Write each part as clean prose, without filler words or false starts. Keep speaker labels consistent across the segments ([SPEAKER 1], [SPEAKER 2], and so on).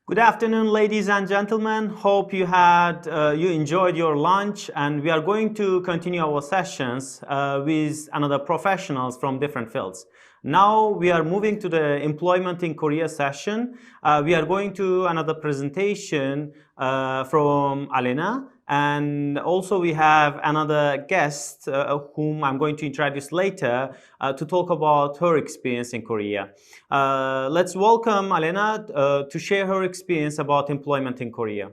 [SPEAKER 1] Good afternoon, ladies and gentlemen. Hope you enjoyed your lunch, and we are going to continue our sessions with another professionals from different fields. Now we are moving to the employment in Korea session. We are going to another presentation from Alena. And also we have another guest whom I'm going to introduce later to talk about her experience in Korea. Let's welcome Alena to share her experience about employment in Korea.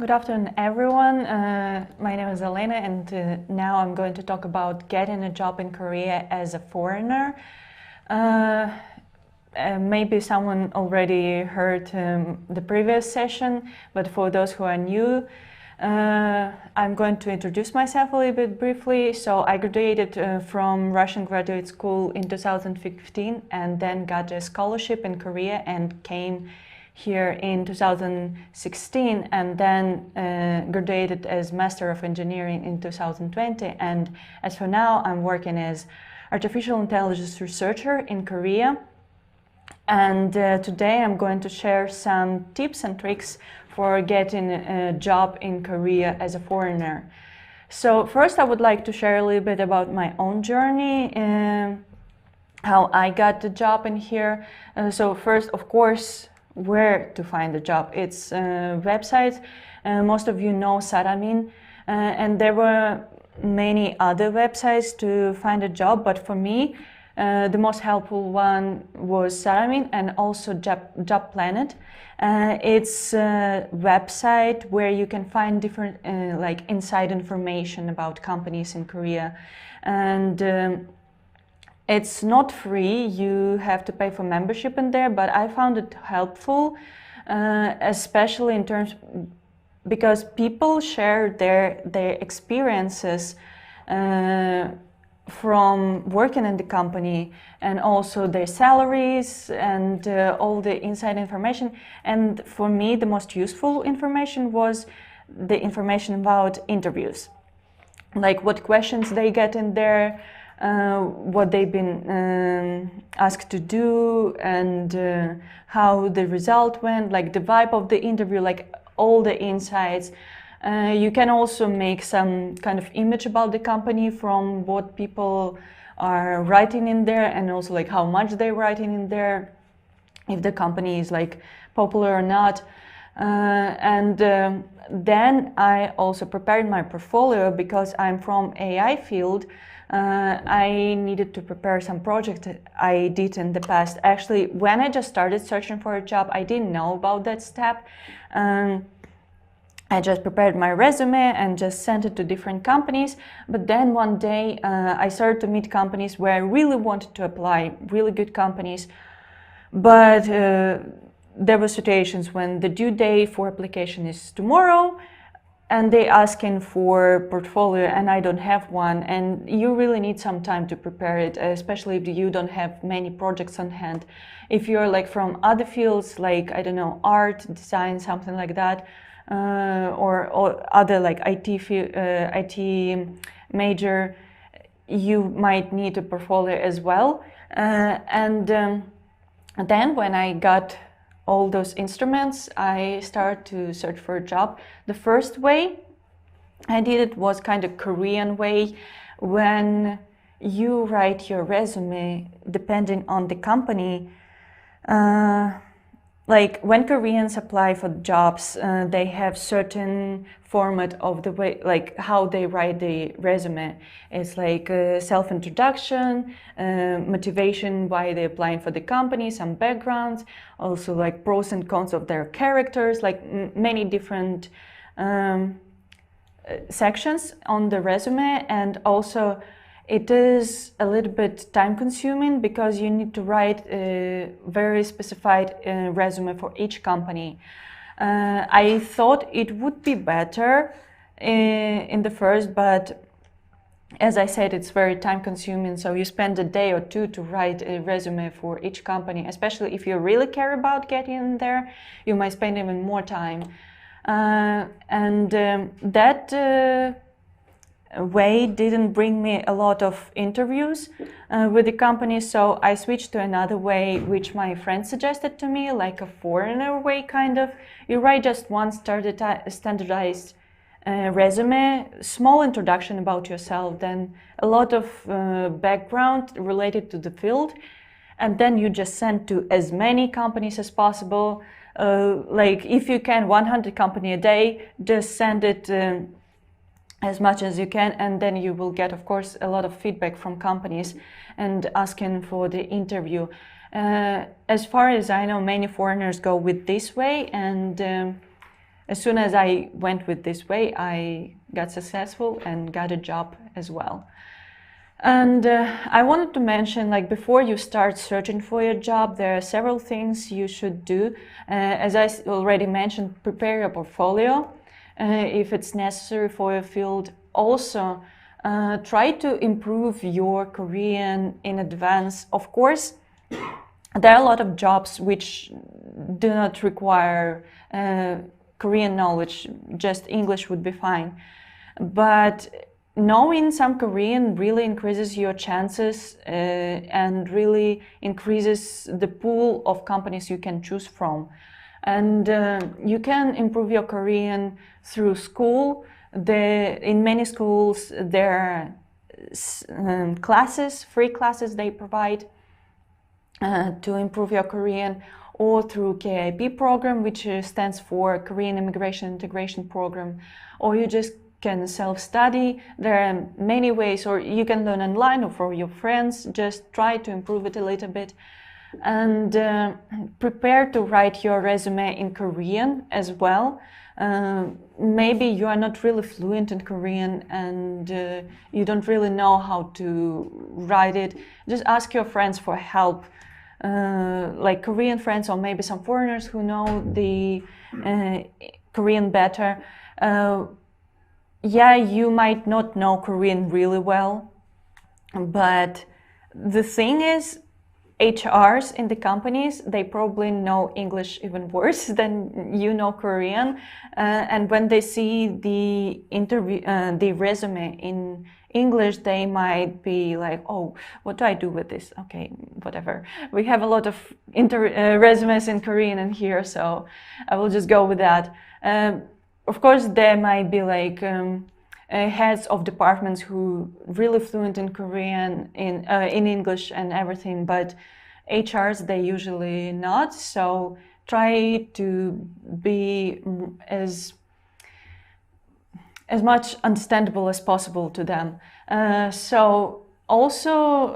[SPEAKER 2] Good afternoon, everyone. My name is Alena, and now I'm going to talk about getting a job in Korea as a foreigner. Maybe someone already heard the previous session, but for those who are new, I'm going to introduce myself a little bit briefly. So I graduated from Russian graduate school in 2015 and then got a scholarship in Korea and came here in 2016 and then graduated as Master of Engineering in 2020. And as for now, I'm working as artificial intelligence researcher in Korea. And today I'm going to share some tips and tricks for getting a job in Korea as a foreigner. So first I would like to share a little bit about my own journey, how I got the job in here. So first, of course, where to find a job. It's websites. Most of you know Saramin, and there were many other websites to find a job, but for me the most helpful one was Saramin and also Job Planet. It's a website where you can find different like inside information about companies in Korea, and it's not free, you have to pay for membership in there, but I found it helpful, especially in terms, because people share their experiences from working in the company and also their salaries and all the inside information. And for me, the most useful information was the information about interviews, like what questions they get in there, what they've been asked to do, and how the result went, like the vibe of the interview, like all the insights. You can also make some kind of image about the company from what people are writing in there, and also like how much they're writing in there, if the company is like popular or not. Then I also prepared my portfolio because I'm from AI field. I needed to prepare some projects I did in the past. Actually, when I just started searching for a job, I didn't know about that step. I just prepared my resume and just sent it to different companies. But then one day I started to meet companies where I really wanted to apply, really good companies. But there were situations when the due date for application is tomorrow, and they asking for portfolio and I don't have one, and you really need some time to prepare it, especially if you don't have many projects on hand. If you're like from other fields, like, I don't know, art, design, something like that, or other like IT major, you might need a portfolio as well. Then when I got all those instruments, I started to search for a job. The first way I did it was kind of Korean way, when you write your resume depending on the company. Like when Koreans apply for jobs, they have certain format of the way, like how they write the resume. It's like self-introduction, motivation why they're applying for the company, some backgrounds, also like pros and cons of their characters, like many different sections on the resume. And also it is a little bit time consuming because you need to write a very specified resume for each company. I thought it would be better in the first, but as I said, it's very time consuming. So you spend a day or two to write a resume for each company, especially if you really care about getting in there, you might spend even more time. That way didn't bring me a lot of interviews with the company, so I switched to another way which my friend suggested to me, like a foreigner way kind of. You write just one standardized resume, small introduction about yourself, then a lot of background related to the field, and then you just send to as many companies as possible. Like if you can 100 company a day, just send it as much as you can, and then you will get, of course, a lot of feedback from companies and asking for the interview. As far as I know, many foreigners go with this way, and as soon as I went with this way, I got successful and got a job as well. And I wanted to mention, like, before you start searching for your job, there are several things you should do. As I already mentioned, prepare your portfolio if it's necessary for your field. Also, try to improve your Korean in advance. Of course, there are a lot of jobs which do not require Korean knowledge, just English would be fine. But knowing some Korean really increases your chances and really increases the pool of companies you can choose from. And you can improve your Korean through school. In many schools there are classes, free classes they provide to improve your Korean, or through KIP program, which stands for Korean Immigration Integration Program, or you just can self-study. There are many ways, or you can learn online or from your friends. Just try to improve it a little bit. And prepare to write your resume in Korean as well. Maybe you are not really fluent in Korean and you don't really know how to write it. Just ask your friends for help, like Korean friends, or maybe some foreigners who know the Korean better. Yeah, you might not know Korean really well, but the thing is, HRs in the companies, they probably know English even worse than you know Korean, and when they see the interview, the resume in English, they might be like, "Oh, what do I do with this?" Okay, whatever. We have a lot of resumes in Korean in here, so I will just go with that. Of course, there might be like heads of departments who really fluent in Korean, in English and everything, but HRs, they usually not. So try to be as much understandable as possible to them. So also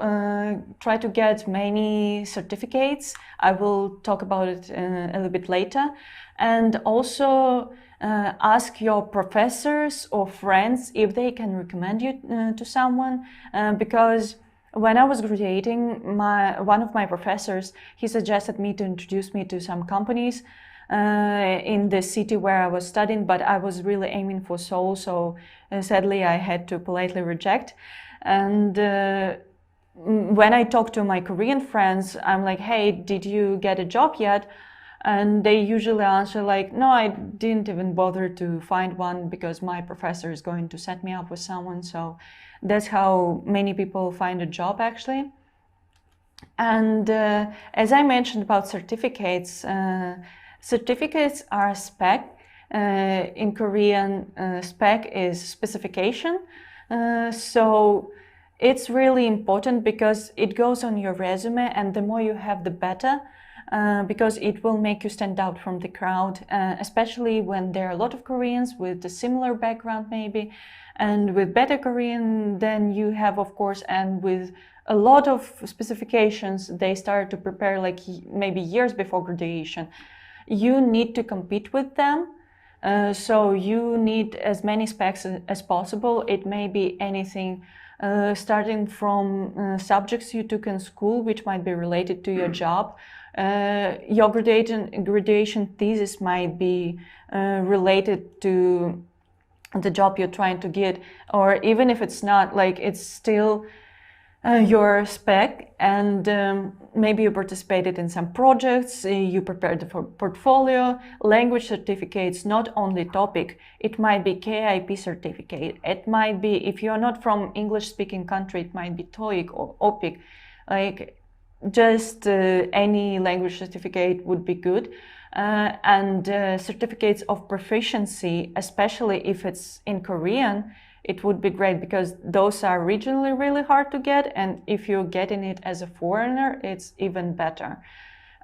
[SPEAKER 2] try to get many certificates. I will talk about it a little bit later. And also ask your professors or friends if they can recommend you to someone, because when I was graduating, one of my professors, he suggested me to introduce me to some companies in the city where I was studying, but I was really aiming for Seoul, so sadly I had to politely reject. And when I talk to my Korean friends, I'm like, hey, did you get a job yet? And they usually answer like, no, I didn't even bother to find one because my professor is going to set me up with someone. So that's how many people find a job actually. And as I mentioned about certificates, certificates are a spec. In Korean, spec is specification. So it's really important because it goes on your resume, and the more you have, the better. Because it will make you stand out from the crowd, especially when there are a lot of Koreans with a similar background maybe, and with better Korean than you have, of course, and with a lot of specifications they start to prepare like maybe years before graduation. You need to compete with them, so you need as many specs as possible. It may be anything starting from subjects you took in school, which might be related to your job. Your graduation thesis might be related to the job you're trying to get, or even if it's not, like it's still your spec, and maybe you participated in some projects, you prepared the portfolio, language certificates, not only topic. It might be KIP certificate, it might be, if you're not from English speaking country, it might be TOEIC or OPIC, like just any language certificate would be good. And certificates of proficiency, especially if it's in Korean, it would be great because those are regionally really hard to get, and if you're getting it as a foreigner, it's even better.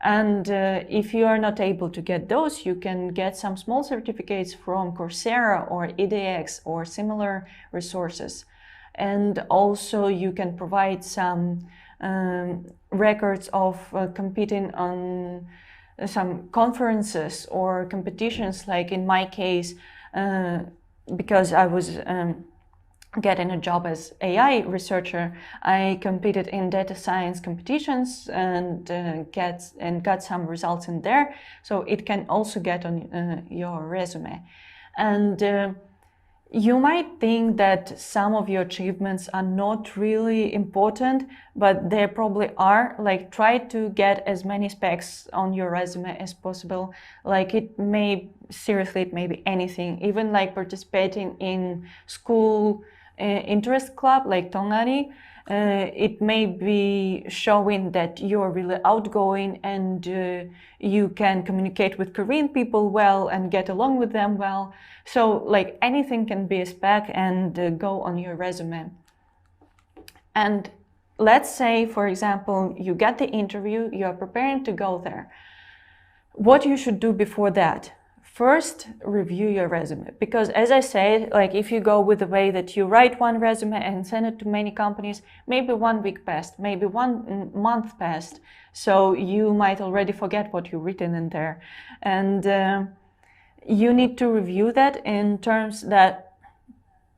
[SPEAKER 2] And if you are not able to get those, you can get some small certificates from Coursera or edX or similar resources. And also you can provide some records of competing on some conferences or competitions, like in my case, because I was getting a job as AI researcher, I competed in data science competitions and got some results in there. So it can also get on your resume. And you might think that some of your achievements are not really important, but they probably are. Like, try to get as many specs on your resume as possible. Like, it may be anything, even like participating in school interest club, like 동아리. It may be showing that you're really outgoing and you can communicate with Korean people well and get along with them well. So like anything can be a spec and go on your resume. And let's say, for example, you get the interview, you are preparing to go there. What you should do before that? First, review your resume, because as I said, like if you go with the way that you write one resume and send it to many companies, maybe 1 week passed, maybe 1 month passed, so you might already forget what you've written in there. And you need to review that in terms that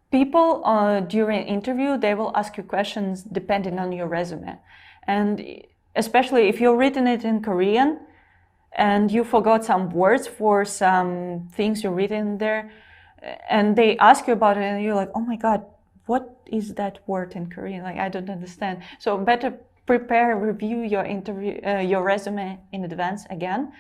[SPEAKER 2] people during interview, they will ask you questions depending on your resume. And especially if you've written it in Korean, and you forgot some words for some things you read in there, and they ask you about it, and you're like, oh my God, what is that word in Korean? Like, I don't understand. So better review your interview, your resume in advance again.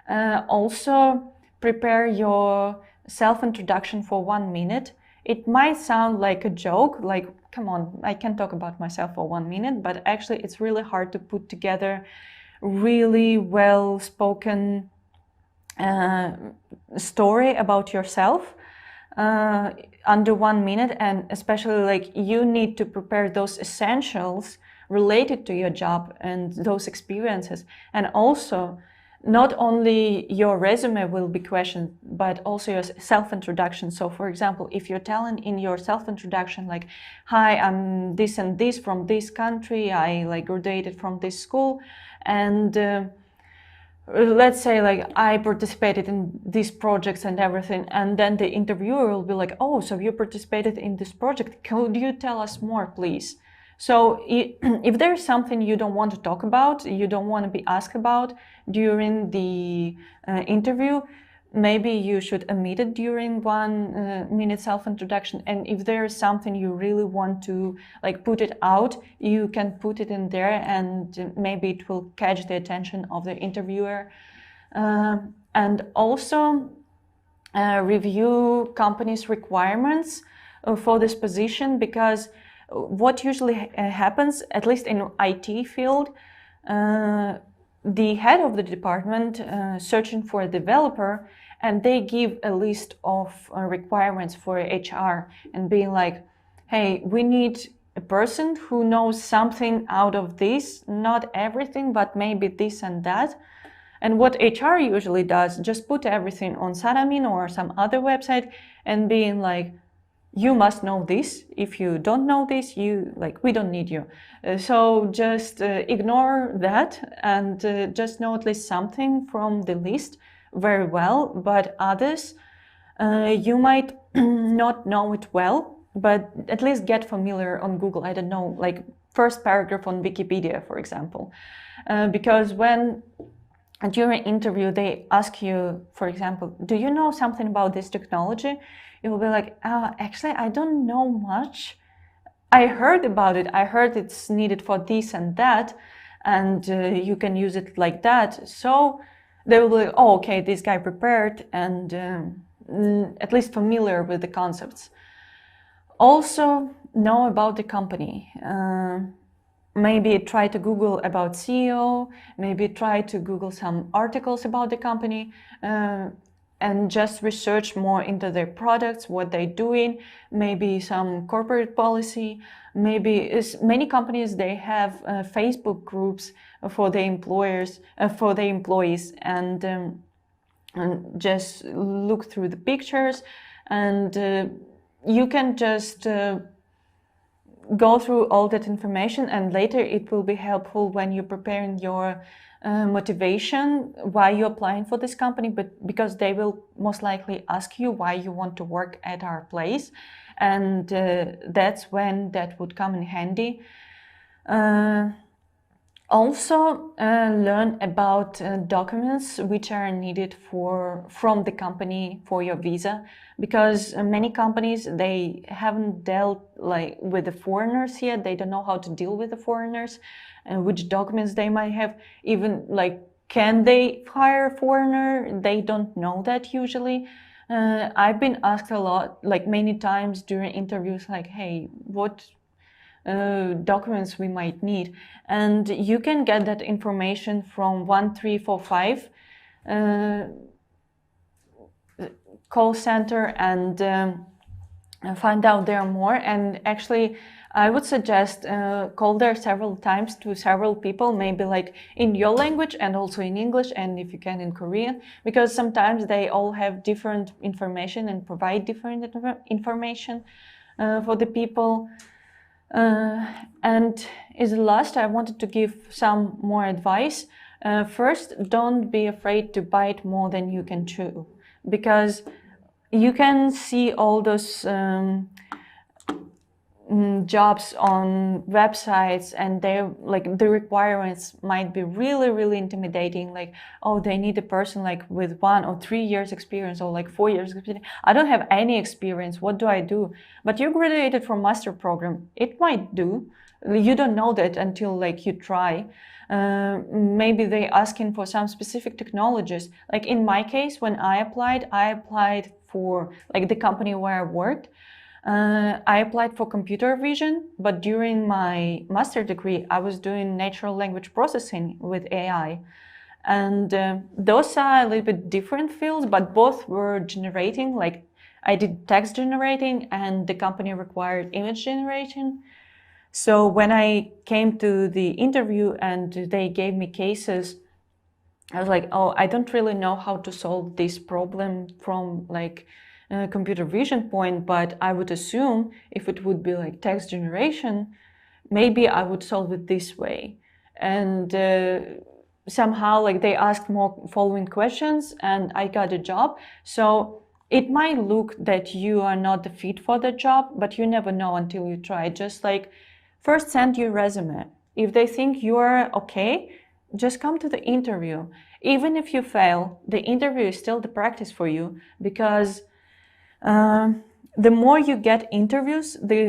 [SPEAKER 2] Also, prepare your self-introduction for 1 minute. It might sound like a joke, like, come on, I can talk about myself for 1 minute, but actually it's really hard to put together really well-spoken story about yourself under 1 minute. And especially like you need to prepare those essentials related to your job and those experiences. And also, not only your resume will be questioned, but also your self-introduction. So for example, if you're telling in your self-introduction like, hi, I'm this and this from this country, I like graduated from this school, and let's say like I participated in these projects and everything, and then the interviewer will be like, oh, so you participated in this project, could you tell us more, please? So if there's something you don't want to talk about, you don't want to be asked about during the interview, maybe you should omit it during 1 minute self-introduction. And if there's something you really want to like put it out, you can put it in there, and maybe it will catch the attention of the interviewer. And also review company's requirements for this position, because what usually happens, at least in IT field, the head of the department searching for a developer, and they give a list of requirements for HR and being like, hey, we need a person who knows something out of this, not everything, but maybe this and that. And what HR usually does, just put everything on Saramin or some other website and being like, you must know this. If you don't know this, we don't need you. So just ignore that and just know at least something from the list very well. But others, you might not know it well, but at least get familiar on Google. I don't know, like first paragraph on Wikipedia, for example. Because when during interview they ask you, for example, do you know something about this technology? You will be like, actually, I don't know much. I heard about it. I heard it's needed for this and that, and you can use it like that. So they will be like, oh, okay, this guy prepared and at least familiar with the concepts. Also, know about the company. Maybe try to Google about CEO, maybe try to Google some articles about the company, and just research more into their products, what they're doing, maybe some corporate policy. Maybe many companies, they have Facebook groups for the employers, for the employees, and just look through the pictures, and you can just go through all that information, and later it will be helpful when you're preparing your motivation, why you're applying for this company, but because they will most likely ask you why you want to work at our place, and that's when that would come in handy. Also, learn about documents which are needed from the company for your visa, because many companies, they haven't dealt with the foreigners yet. They don't know how to deal with the foreigners and which documents they might have. Even can they hire a foreigner? They don't know that usually. I've been asked a lot, many times during interviews, hey, what documents we might need, and you can get that information from 1345 call center and find out there more. And actually, I would suggest call there several times to several people, maybe in your language and also in English, and if you can in Korean, because sometimes they all have different information and provide different information for the people. And as last, I wanted to give some more advice. First, don't be afraid to bite more than you can chew, because you can see all those jobs on websites, and they're the requirements might be really, really intimidating. Oh, they need a person with 1 or 3 years experience, or 4 years experience. I don't have any experience. What do I do? But you graduated from master program. It might do. You don't know that until you try. Maybe they asking for some specific technologies. In my case, when I applied for the company where I worked. I applied for computer vision, but during my master degree, I was doing natural language processing with AI. And those are a little bit different fields, but both were generating. I did text generating, and the company required image generation. So when I came to the interview and they gave me cases, I was like, oh, I don't really know how to solve this problem from computer vision point, but I would assume if it would be text generation, maybe I would solve it this way. And somehow they asked more following questions, and I got a job. So it might look that you are not the fit for the job, but you never know until you try. Just first send your resume. If they think you're okay, just come to the interview. Even if you fail, the interview is still the practice for you, because the more you get interviews, the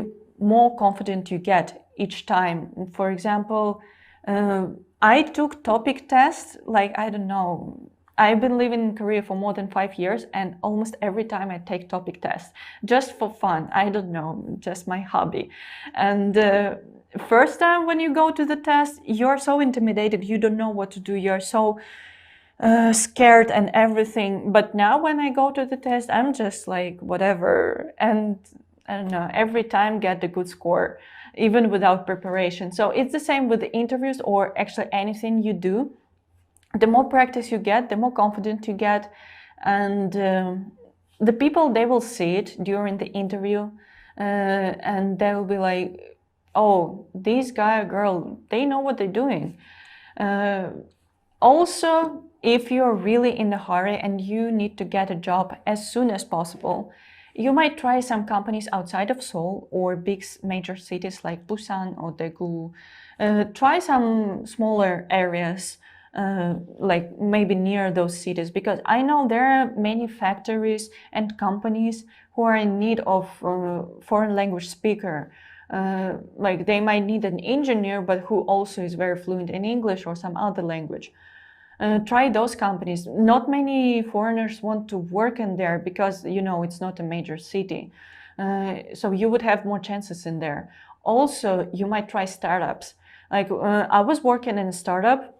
[SPEAKER 2] more confident you get each time. For example, I took topic tests, like, I don't know, I've been living in Korea for more than 5 years, and almost every time I take topic tests, just for fun, I don't know, just my hobby. And first time when you go to the test, you're so intimidated, you don't know what to do, you're so scared and everything. But now when I go to the test, I'm just like, whatever, and I don't know, every time get a good score, even without preparation. So it's the same with the interviews, or actually anything you do. The more practice you get, the more confident you get, and the people, they will see it during the interview, and they will be like, oh, this guy or girl, they know what they're doing. Also, if you're really in a hurry and you need to get a job as soon as possible, you might try some companies outside of Seoul or big major cities like Busan or Daegu. Try some smaller areas, like maybe near those cities, because I know there are many factories and companies who are in need of foreign language speaker. Like they might need an engineer, but who also is very fluent in English or some other language. Try those companies. Not many foreigners want to work in there because, you know, it's not a major city. So you would have more chances in there. Also, you might try startups. Like I was working in a startup,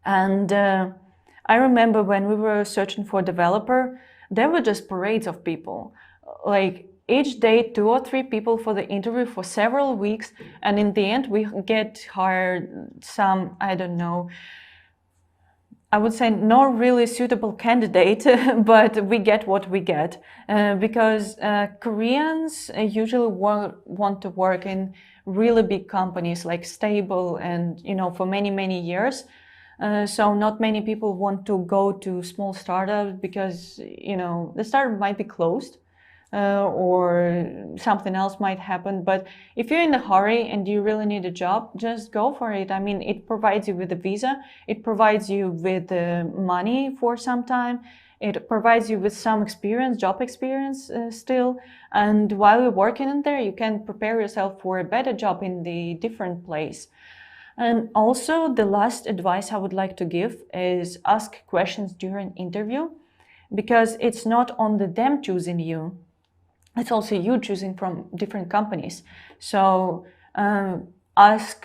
[SPEAKER 2] and I remember when we were searching for a developer, there were just parades of people. Like each day, 2 or 3 people for the interview for several weeks. And in the end, we get hired some, I don't know, I would say not really suitable candidate, but we get what we get. Because Koreans usually want to work in really big companies, like stable and, you know, for many, many years. So not many people want to go to small startups because, you know, the startup might be closed or something else might happen. But if you're in a hurry and you really need a job, just go for it. I mean, it provides you with a visa. It provides you with money for some time. It provides you with some experience, job experience still. And while you're working in there, you can prepare yourself for a better job in the different place. And also, the last advice I would like to give is ask questions during interview, because it's not only them choosing you, it's also you choosing from different companies. So ask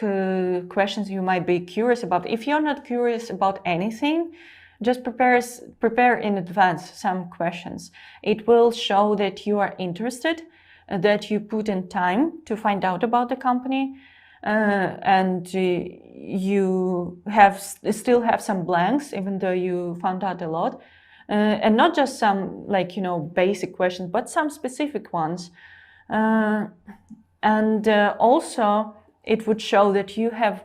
[SPEAKER 2] questions you might be curious about. If you're not curious about anything, just prepare in advance some questions. It will show that you are interested, that you put in time to find out about the company. And you still have some blanks, even though you found out a lot, and not just some, like, you know, basic questions, but some specific ones. And also it would show that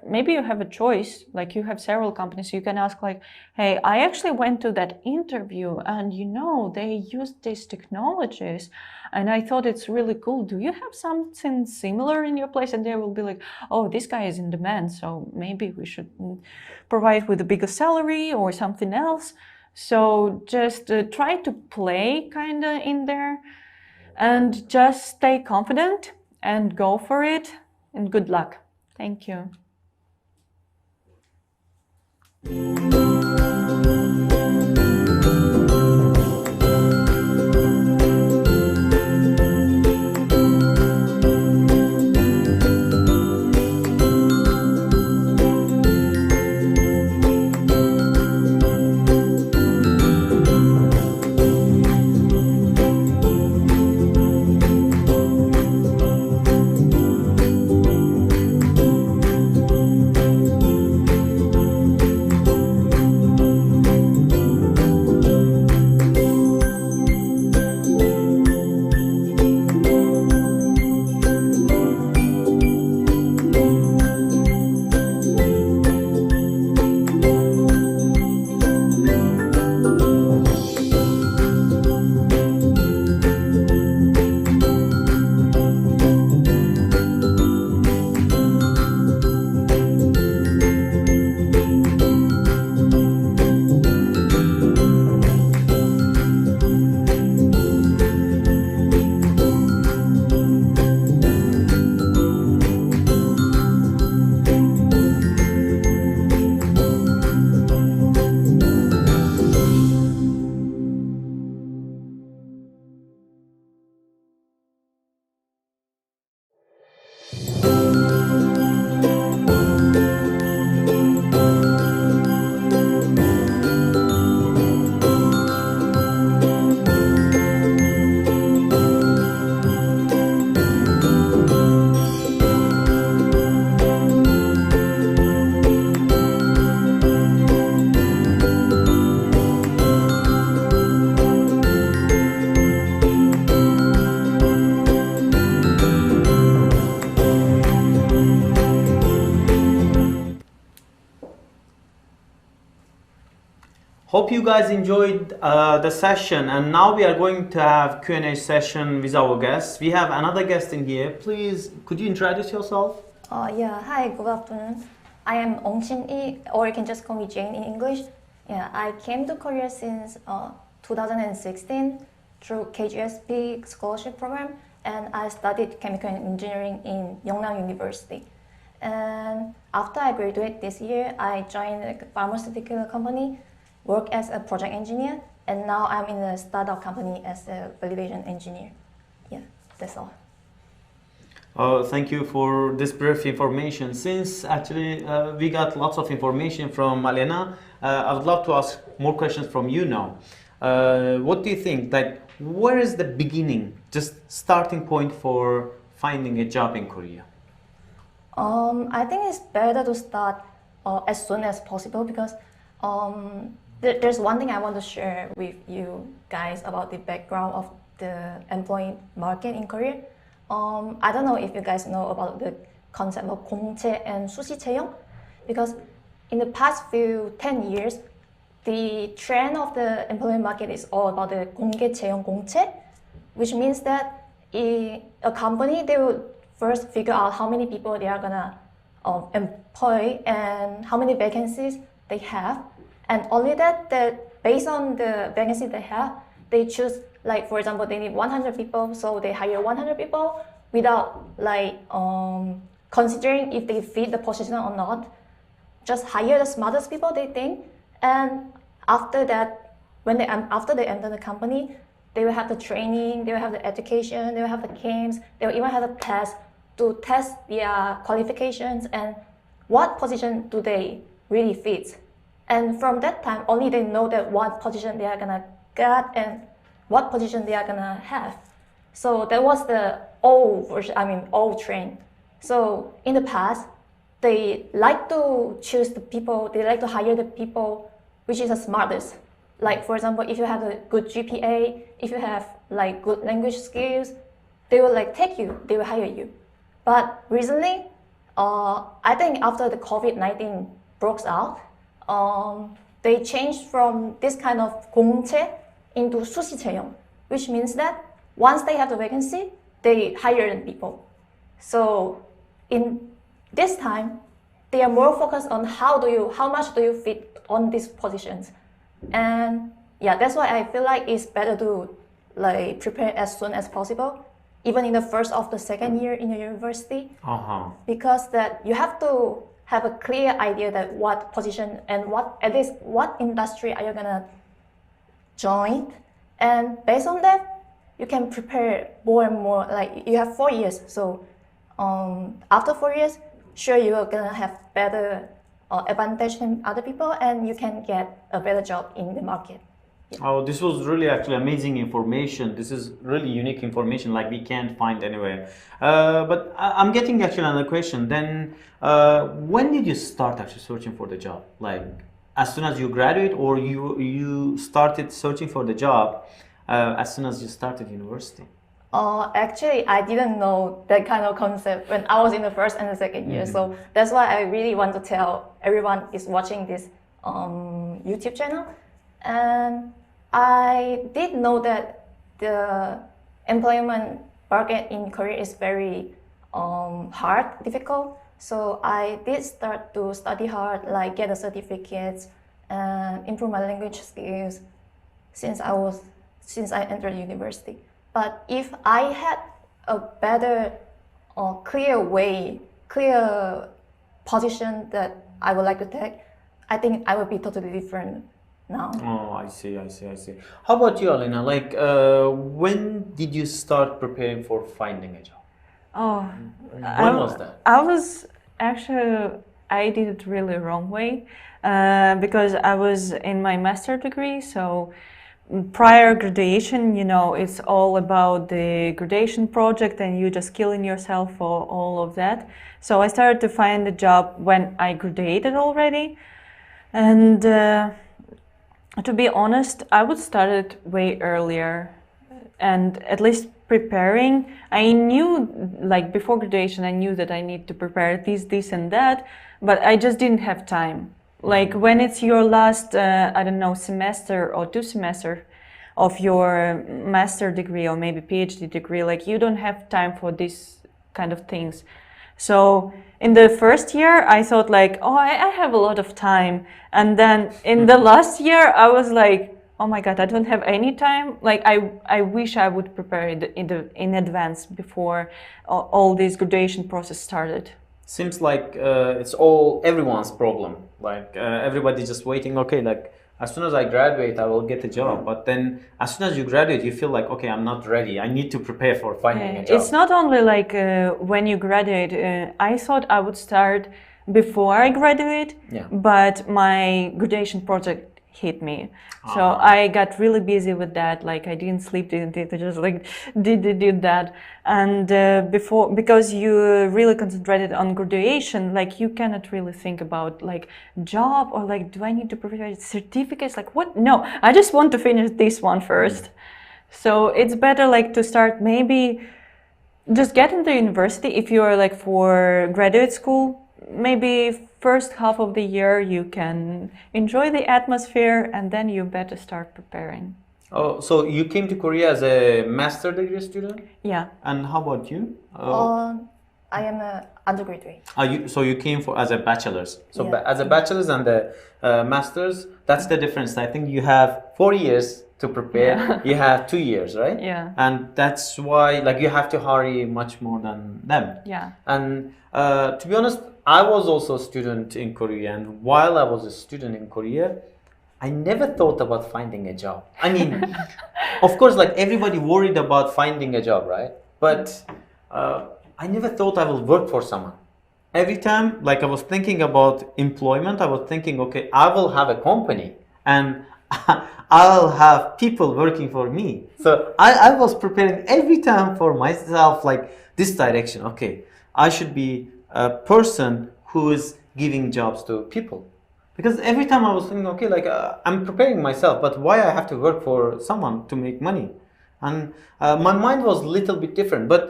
[SPEAKER 2] maybe you have a choice, like you have several companies. You can ask like, hey, I actually went to that interview and, you know, they used these technologies and I thought it's really cool. Do you have something similar in your place? And they will be like, oh, this guy is in demand, so maybe we should provide with a bigger salary or something else. So just try to play kind of in there and just stay confident and go for it, and good luck. Thank you.
[SPEAKER 1] Hope you guys enjoyed the session, and now we are going to have Q&A session with our guests. We have another guest in here. Please, could you introduce yourself?
[SPEAKER 3] Yeah, hi, good afternoon. I am Ong Shin-lee, or you can just call me Jane in English. Yeah, I came to Korea since 2016 through KGSP scholarship program, and I studied chemical engineering in Yeongnam University. And after I graduated this year, I joined a pharmaceutical company, worked as a project engineer, and now I'm in a startup company as a validation engineer. Yeah, that's all.
[SPEAKER 1] Thank you for this brief information. Since actually we got lots of information from Alena, I would love to ask more questions from you now. What do you think? Like, where is the beginning, just starting point for finding a job in Korea?
[SPEAKER 3] I think it's better to start as soon as possible because there's one thing I want to share with you guys about the background of the employment market in Korea. I don't know if you guys know about the concept of 공채 and 수시 채용, because in the past 10 years, the trend of the employment market is all about the 공개 채용 공채, which means that a company, they will first figure out how many people they are gonna employ and how many vacancies they have, and only that based on the vacancy they have, they choose, like, for example, they need 100 people, so they hire 100 people without considering if they fit the position or not. Just hire the smartest people they think, and after that, after they enter the company, they will have the training, they will have the education, they will have the games, they will even have the test to test their qualifications and what position do they really fit. And from that time, only they know that what position they are gonna get and what position they are gonna have. So that was the old version, old trend. So in the past, they like to choose the people, they like to hire the people which is the smartest. Like, for example, if you have a good GPA, if you have like good language skills, they will like take you, they will hire you. But recently, I think after the COVID-19 broke out, they changed from this kind of 공채 into 수시 채용, which means that once they have the vacancy, they hire people. So in this time, they are more focused on how much do you fit on these positions. And yeah, that's why I feel like it's better to like prepare as soon as possible, even in the first or the second year in the university, because that you have to have a clear idea that what position and what industry are you gonna join, and based on that, you can prepare more and more. Like, you have 4 years, so after 4 years, sure, you are gonna have better advantage than other people, and you can get a better job in the market. Yeah.
[SPEAKER 1] Oh, this was really actually amazing information. This is really unique information, like we can't find anywhere. But I'm getting actually another question. Then, when did you start actually searching for the job? Like, as soon as you graduate, or you started searching for the job as soon as you started university?
[SPEAKER 3] Actually, I didn't know that kind of concept when I was in the first and the second year. So that's why I really want to tell everyone is watching this YouTube channel. And I did know that the employment market in Korea is very hard, difficult. So I did start to study hard, like get the certificates and improve my language skills since I entered university. But if I had a better, clear position that I would like to take, I think I would be totally different now.
[SPEAKER 1] Oh, I see. How about you, Alena? Like, when did you start preparing for finding a job?
[SPEAKER 2] Oh,
[SPEAKER 1] when was that?
[SPEAKER 2] I did it really wrong way, because I was in my master degree, so prior graduation, it's all about the graduation project and you just killing yourself for all of that. So I started to find a job when I graduated already. And to be honest, I would start it way earlier, and at least preparing. I knew, like before graduation, I knew that I need to prepare this and that, but I just didn't have time. Like when it's your last, I don't know, semester or 2 semesters of your master degree or maybe PhD degree, like you don't have time for these kind of things. So in the first year, I thought like, oh, I have a lot of time. And then in the last year, I was like, oh my God, I don't have any time. Like I wish I would prepare it in advance before all this graduation process started.
[SPEAKER 1] Seems like it's all everyone's problem. Like everybody's just waiting. Okay, like as soon as I graduate, I will get a job. But then as soon as you graduate, you feel like, okay, I'm not ready. I need to prepare for finding a job.
[SPEAKER 2] It's not only like when you graduate. I thought I would start before I graduate, but my graduation project hit me. So I got really busy with that. Like I didn't sleep, just like did that. And because you really concentrated on graduation, like you cannot really think about like job or like, do I need to prepare certificates? Like what? No, I just want to finish this one first. So it's better like to start maybe just get into university if you are like for graduate school. Maybe first half of the year you can enjoy the atmosphere and then you better start preparing.
[SPEAKER 1] Oh, so you came to Korea as a master degree student?
[SPEAKER 2] Yeah.
[SPEAKER 1] And how about you?
[SPEAKER 3] I am an undergraduate.
[SPEAKER 1] So you came as a bachelor's. So
[SPEAKER 3] Yeah.
[SPEAKER 1] as a bachelor's and a master's, that's the difference. I think you have 4 years to prepare.
[SPEAKER 2] Yeah.
[SPEAKER 1] You have 2 years, right?
[SPEAKER 2] Yeah.
[SPEAKER 1] And that's why like you have to hurry much more than them.
[SPEAKER 2] Yeah.
[SPEAKER 1] And to be honest, I was also a student in Korea, and while I was a student in Korea, I never thought about finding a job. I mean, of course, like everybody worried about finding a job, right? But I never thought I will work for someone. Every time, like I was thinking about employment, I was thinking, okay, I will have a company and I'll have people working for me. So I was preparing every time for myself, like this direction. Okay, I should be a person who is giving jobs to people. Because every time I was thinking, okay, like I'm preparing myself, but why I have to work for someone to make money? And my mind was a little bit different, but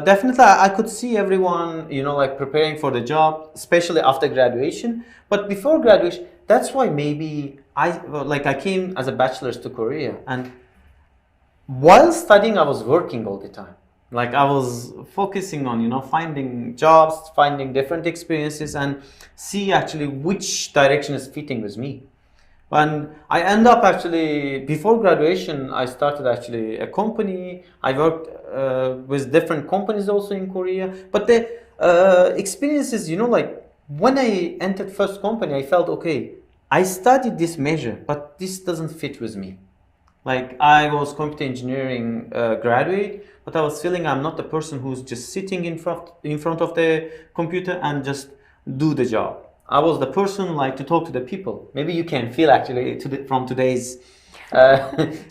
[SPEAKER 1] definitely I could see everyone, you know, like preparing for the job, especially after graduation. But before graduation, that's why maybe I came as a bachelor's to Korea, and while studying, I was working all the time. Like I was focusing on, you know, finding jobs, finding different experiences, and see actually which direction is fitting with me. And I end up actually, before graduation, I started actually a company. I worked with different companies also in Korea. But the experiences, you know, like when I entered first company, I felt, okay, I studied this major, but this doesn't fit with me. Like I was computer engineering graduate, but I was feeling I'm not the person who's just sitting in front of the computer and just do the job. I was the person like to talk to the people. Maybe you can feel actually from today's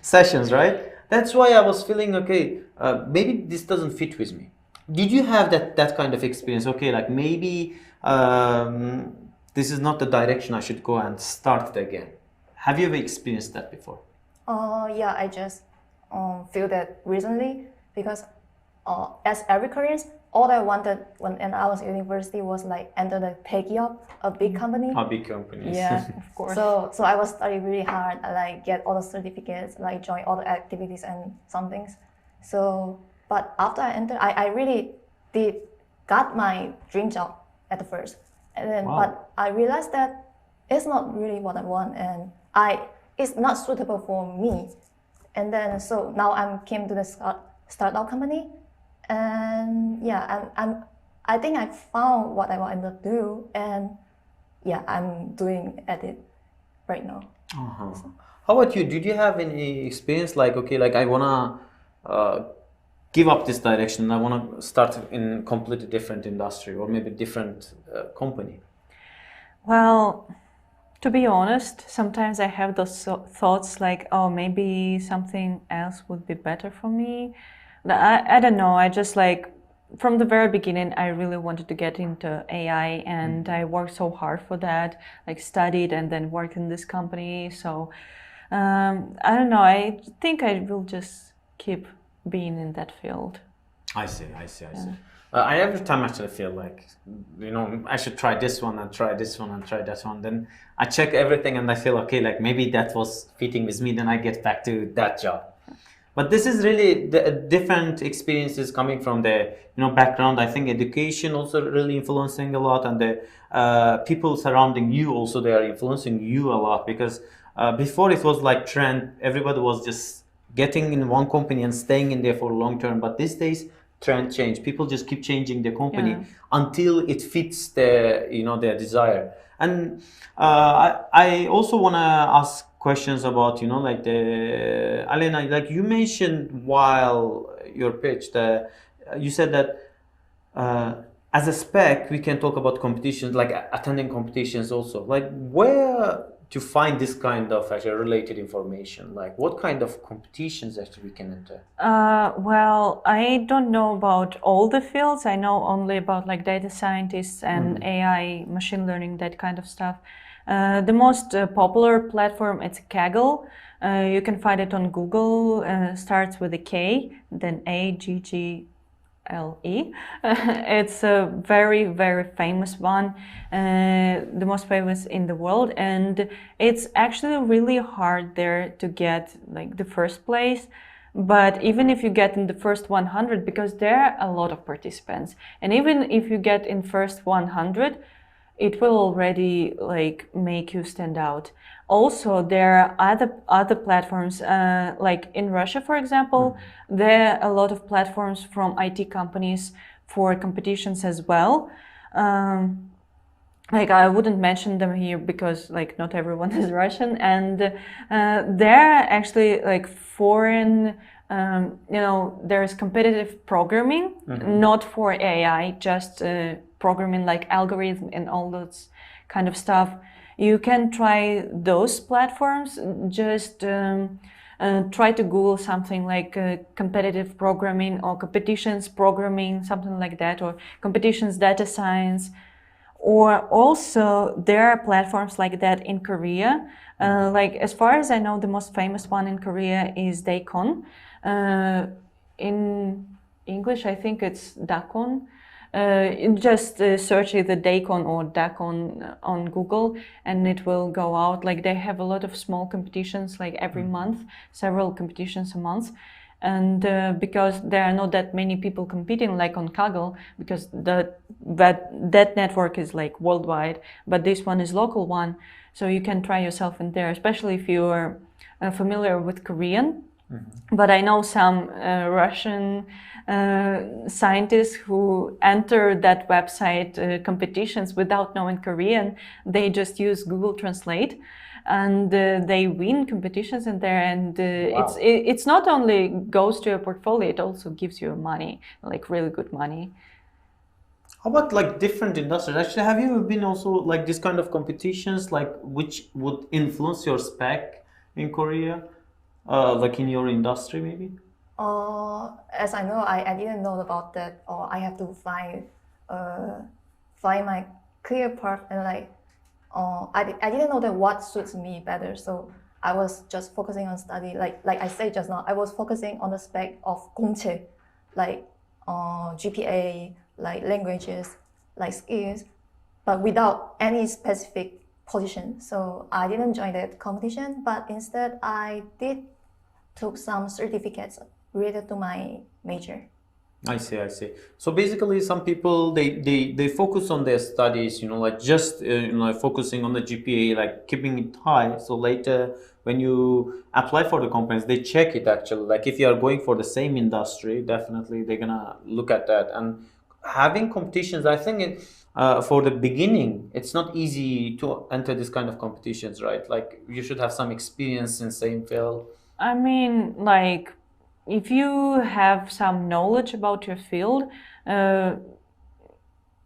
[SPEAKER 1] sessions, right? That's why I was feeling, okay, maybe this doesn't fit with me. Did you have that kind of experience? Okay, like maybe this is not the direction I should go and start it again. Have you ever experienced that before?
[SPEAKER 3] Yeah, I just feel that recently because as every Korean, all I wanted when I was in university was like enter the tech job, a big company.
[SPEAKER 1] A big companies.
[SPEAKER 2] Yeah, of course.
[SPEAKER 3] So I was studying really hard. I like get all the certificates, like join all the activities and some things. So, but after I entered, I really got my dream job at the first, and then but I realized that it's not really what I want, and it's not suitable for me. And then so now I came to the startup company, and yeah, I think I found what I want to do, and yeah, I'm doing at it right now.
[SPEAKER 1] So. How about you? Did you have any experience like, okay, like I wanna give up this direction, I wanna start in completely different industry or maybe different company?
[SPEAKER 2] Well, to be honest, sometimes I have those thoughts like, oh, maybe something else would be better for me. I don't know. I just like, from the very beginning, I really wanted to get into AI, and I worked so hard for that, like studied and then worked in this company. So I don't know. I think I will just keep being in that field.
[SPEAKER 1] I see. I every time actually feel like, I should try this one and try this one and try that one. Then I check everything and I feel okay, like maybe that was fitting with me. Then I get back to that job. But this is really the different experiences coming from the background. I think education also really influencing a lot, and the people surrounding you also, they are influencing you a lot, because before it was like trend, everybody was just getting in one company and staying in there for long term. But these days trend change. People just keep changing the company until it fits their their desire. And I also want to ask questions about like the Alena, like you mentioned while your pitch, you said that as a spec we can talk about competitions, like attending competitions also. Like where to find this kind of actually related information? Like what kind of competitions actually we can enter?
[SPEAKER 2] Well, I don't know about all the fields. I know only about like data scientists and AI, machine learning, that kind of stuff. The most popular platform, it's Kaggle. You can find it on Google. Starts with a K, then AGGLE. It's a very, very famous one, the most famous in the world, and it's actually really hard there to get like the first place. But even if you get in the first 100, because there are a lot of participants, and even if you get in first 100, it will already like make you stand out. Also, there are other platforms, like in Russia, for example, there are a lot of platforms from IT companies for competitions as well. Like I wouldn't mention them here because like not everyone is Russian, and there are actually like foreign, there's competitive programming, not for AI, just programming like algorithm and all those kind of stuff. You can try those platforms. Just try to Google something like competitive programming or competitions programming, something like that, or competitions data science. Or also there are platforms like that in Korea. Like as far as I know, the most famous one in Korea is Daikon. In English, I think it's Dakon. Just search either Daikon or Dakon on Google and it will go out. Like they have a lot of small competitions like every month, several competitions a month. And because there are not that many people competing like on Kaggle, because that network is like worldwide, but this one is local one. So you can try yourself in there, especially if you are familiar with Korean. But I know some Russian scientists who enter that website competitions without knowing Korean. They just use Google Translate and they win competitions in there. And
[SPEAKER 1] Wow.
[SPEAKER 2] it's not only goes to your portfolio, it also gives you money, like really good money.
[SPEAKER 1] How about like different industries? Actually, have you ever been also like this kind of competitions, like which would influence your spec in Korea? Like in your industry, maybe?
[SPEAKER 3] As I know, I didn't know about that, or I have to find my career path, and like I didn't know that what suits me better. So I was just focusing on study, like I said just now, I was focusing on the spec of 공채, like GPA, like languages, like skills, but without any specific position. So I didn't join that competition, but instead I did took some certificates related to my major.
[SPEAKER 1] I see. So basically, some people they focus on their studies, like just focusing on the GPA, like keeping it high. So later, when you apply for the companies, they check it actually. Like if you are going for the same industry, definitely they're gonna look at that. And having competitions, I think for the beginning, it's not easy to enter this kind of competitions, right? Like you should have some experience in same field.
[SPEAKER 2] I mean, like, if you have some knowledge about your field,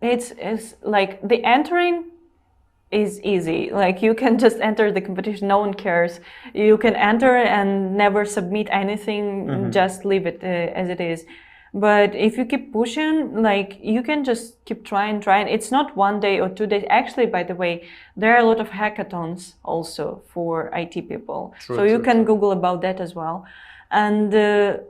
[SPEAKER 2] it's like the entering is easy. Like you can just enter the competition, no one cares. You can enter and never submit anything, just leave it as it is. But if you keep pushing, like you can just keep trying. It's not 1 day or 2 days. Actually, by the way, there are a lot of hackathons also for IT people. So you can Google about that as well. And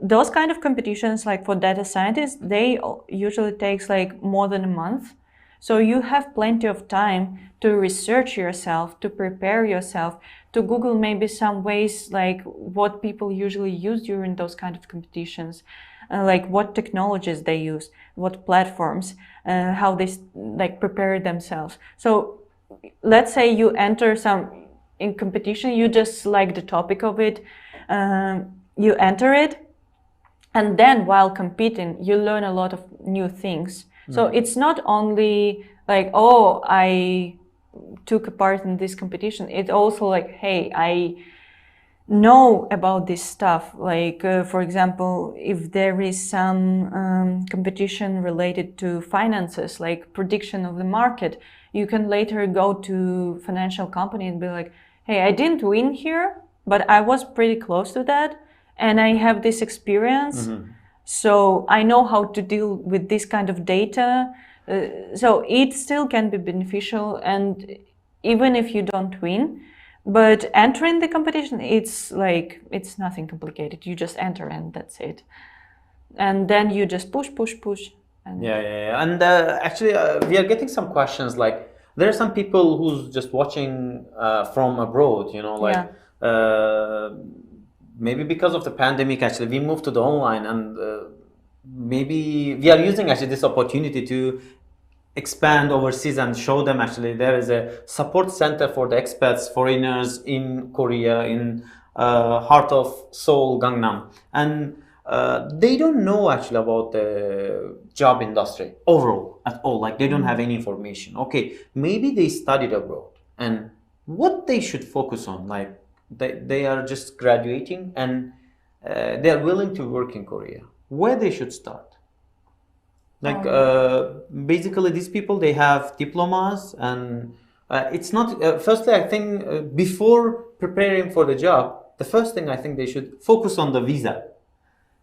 [SPEAKER 2] those kind of competitions, like for data scientists, they usually takes like more than a month. So you have plenty of time to research yourself, to prepare yourself, to Google maybe some ways like what people usually use during those kind of competitions, like what technologies they use, what platforms, how they like prepare themselves. So let's say you enter some in competition, you just like the topic of it, you enter it, and then while competing, you learn a lot of new things. So it's not only like, oh, I took a part in this competition. It's also like, hey, I know about this stuff. Like, for example, if there is some competition related to finances, like prediction of the market, you can later go to financial company and be like, hey, I didn't win here, but I was pretty close to that. And I have this experience. So I know how to deal with this kind of data. So it still can be beneficial, and even if you don't win, but entering the competition, it's like, it's nothing complicated. You just enter and that's it. And then you just push. And
[SPEAKER 1] Yeah. And actually, we are getting some questions like, there are some people who's just watching from abroad, you know, like maybe because of the pandemic, actually, we moved to the online, and maybe we are using actually this opportunity to expand overseas and show them actually there is a support center for the expats, foreigners in Korea, in heart of Seoul, Gangnam, and they don't know actually about the job industry overall at all. Like they don't have any information. Okay, maybe they studied abroad, and what they should focus on, like they are just graduating and they are willing to work in Korea, where they should start. Like basically these people, they have diplomas, and it's not firstly I think before preparing for the job, the first thing I think they should focus on the visa,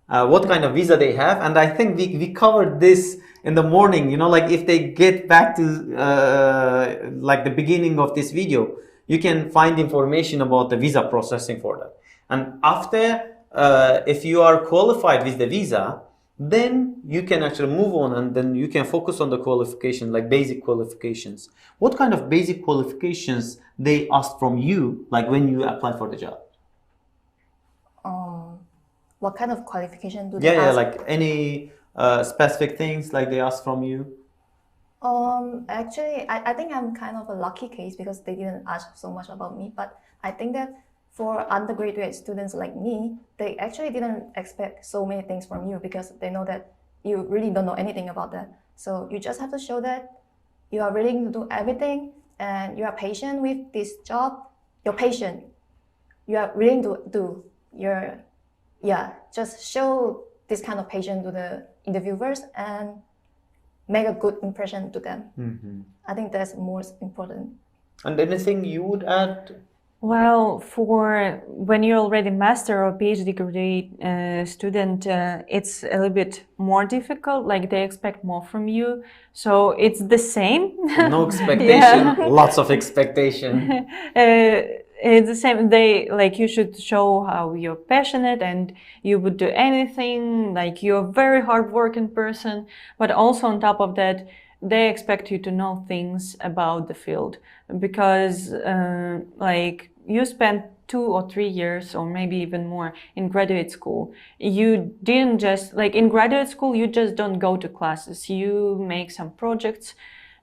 [SPEAKER 1] what kind of visa they have. And I think we covered this in the morning, you know, like if they get back to like the beginning of this video, you can find information about the visa processing for that. And after if you are qualified with the visa, then you can actually move on, and then you can focus on the qualification, like basic qualifications. What kind of basic qualifications they asked from you, like when you apply for the job?
[SPEAKER 3] What kind of qualification do they ask?
[SPEAKER 1] Yeah, like any specific things like they ask from you?
[SPEAKER 3] Actually, I think I'm kind of a lucky case because they didn't ask so much about me, but I think that for undergraduate students like me, they actually didn't expect so many things from you because they know that you really don't know anything about that. So you just have to show that you are willing to do everything and you are patient with this job. You're patient. You are willing to do your, just show this kind of patience to the interviewers and make a good impression to them. I think that's most important.
[SPEAKER 1] And anything you would add?
[SPEAKER 2] Well, for when you're already master or PhD graduate student, it's a little bit more difficult. Like they expect more from you, so it's the same.
[SPEAKER 1] No expectation, lots of expectation.
[SPEAKER 2] It's the same. They like you should show how you're passionate and you would do anything. Like you're a very hardworking person, but also on top of that, they expect you to know things about the field because, like. You spent 2 or 3 years or maybe even more in graduate school. You didn't just, like in graduate school, you just don't go to classes. You make some projects,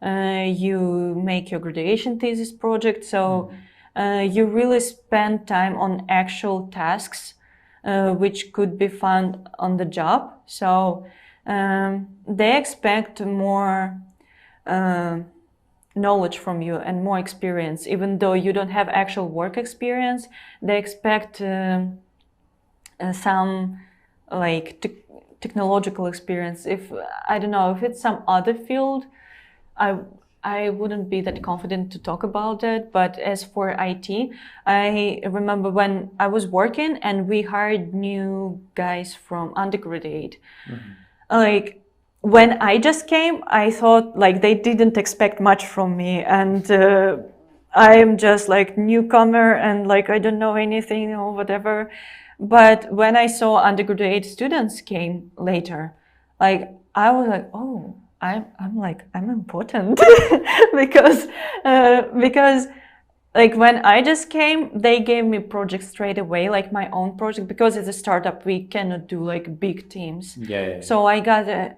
[SPEAKER 2] you make your graduation thesis project. So you really spend time on actual tasks, which could be found on the job. So they expect more knowledge from you and more experience. Even though you don't have actual work experience, they expect some like technological experience. If I don't know, if it's some other field, I wouldn't be that confident to talk about it. But as for IT, I remember when I was working and we hired new guys from undergraduate. Like when I just came, I thought like they didn't expect much from me, and I am just like newcomer and like I don't know anything or whatever. But when I saw undergraduate students came later, like I was like, oh, I'm important because like when I just came, they gave me projects straight away, like my own project, because it's a startup, we cannot do like big teams.
[SPEAKER 1] Yeah.
[SPEAKER 2] So I got a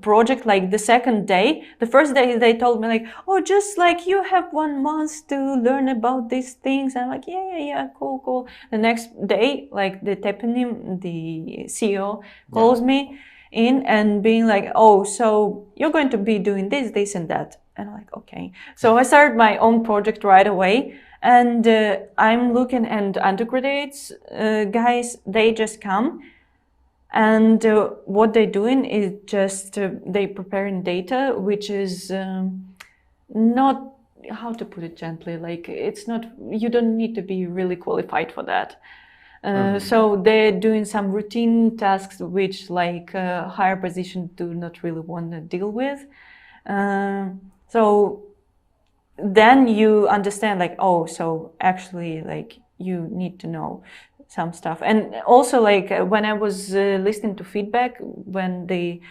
[SPEAKER 2] project like the second day. The first day they told me like, oh, just like you have 1 month to learn about these things. I'm like, yeah, cool. The next day, like the Tepenim, the CEO, calls me in and being like, oh, so you're going to be doing this and that. And I'm like, okay. So I started my own project right away. And I'm looking at undergraduates, guys, they just come. And what they're doing is just, they preparing data, which is not, how to put it gently, like it's not, you don't need to be really qualified for that. So they're doing some routine tasks which like higher positions do not really want to deal with. So then you understand like, oh, so actually like you need to know some stuff. And also like when I was listening to feedback, when the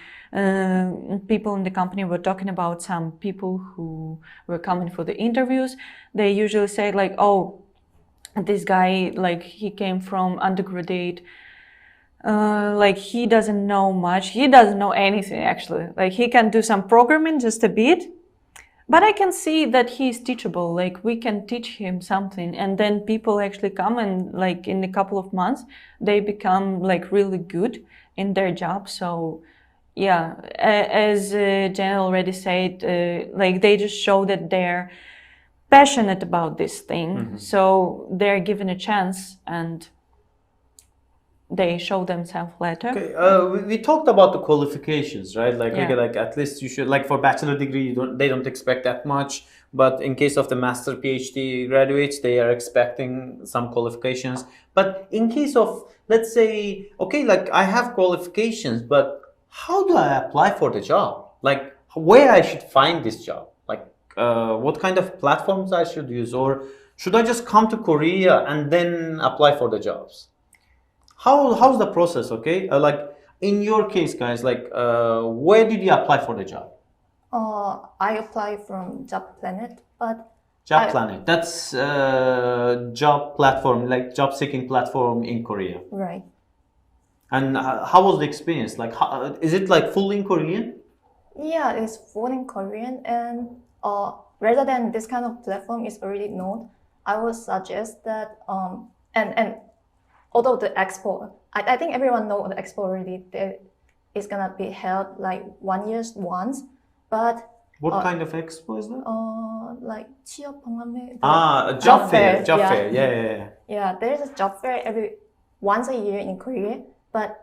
[SPEAKER 2] people in the company were talking about some people who were coming for the interviews, they usually say like, oh, this guy, like he came from undergraduate, like he doesn't know much, he doesn't know anything actually, like he can do some programming just a bit, but I can see that he's teachable, like we can teach him something. And then people actually come and like in a couple of months they become like really good in their job. So yeah, as Jen already said, like they just show that they're passionate about this thing, so they're given a chance and they show themselves later.
[SPEAKER 1] Okay, we talked about the qualifications, right? Like, okay, like at least you should, like for bachelor degree, they don't expect that much. But in case of the master PhD graduates, they are expecting some qualifications. But in case of, let's say, okay, like I have qualifications, but how do I apply for the job? Like where I should find this job? Like what kind of platforms I should use? Or should I just come to Korea and then apply for the jobs? How's the process? Okay, like in your case, guys, like where did you apply for the job?
[SPEAKER 3] I applied from Job Planet, but
[SPEAKER 1] Job Planet. That's job platform, like job seeking platform in Korea.
[SPEAKER 3] Right.
[SPEAKER 1] And how was the experience? Like, is it like full in Korean?
[SPEAKER 3] Yeah, it's full in Korean, and rather than this kind of platform is already known, I would suggest that and although the expo, I think everyone knows the expo already, it's gonna be held like 1 year once, but
[SPEAKER 1] what kind of expo is that?
[SPEAKER 3] Like 취업 경험회.
[SPEAKER 1] A job fair. Job fair. Yeah.
[SPEAKER 3] Yeah, there's a job fair once a year in Korea, but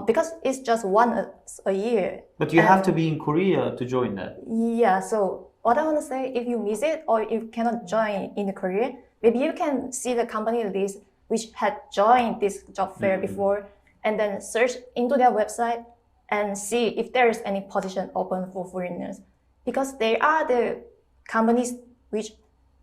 [SPEAKER 3] because it's just once a year.
[SPEAKER 1] But you have to be in Korea to join that.
[SPEAKER 3] Yeah, so what I want to say, if you miss it or you cannot join in Korea, maybe you can see the company list which had joined this job fair before, and then search into their website and see if there is any position open for foreigners. Because there are the companies which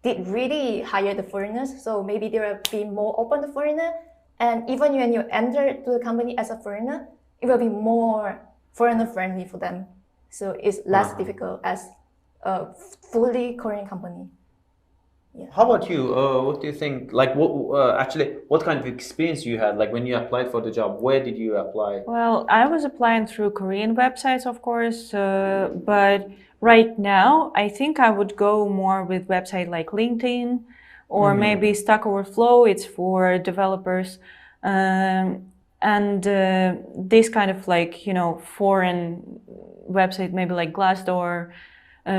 [SPEAKER 3] did really hire the foreigners, so maybe there will be more open to foreigner. And even when you enter to the company as a foreigner, it will be more foreigner friendly for them. So it's less difficult as a fully Korean company. Yeah.
[SPEAKER 1] How about you? What do you think? Like, what kind of experience you had? Like, when you applied for the job, where did you apply?
[SPEAKER 2] Well, I was applying through Korean websites, of course, but right now, I think I would go more with website like LinkedIn or maybe Stack Overflow. It's for developers, and this kind of like, you know, foreign website, maybe like Glassdoor,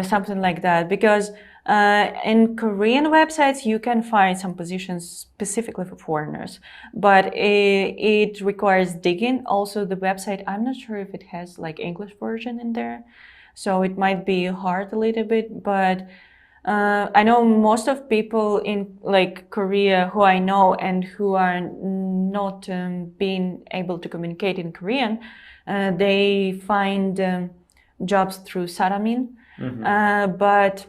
[SPEAKER 2] something like that, because in Korean websites, you can find some positions specifically for foreigners, but it requires digging. Also, the website, I'm not sure if it has like English version in there, so it might be hard a little bit, but I know most of people in like Korea who I know and who are not being able to communicate in Korean, they find jobs through Saramin, but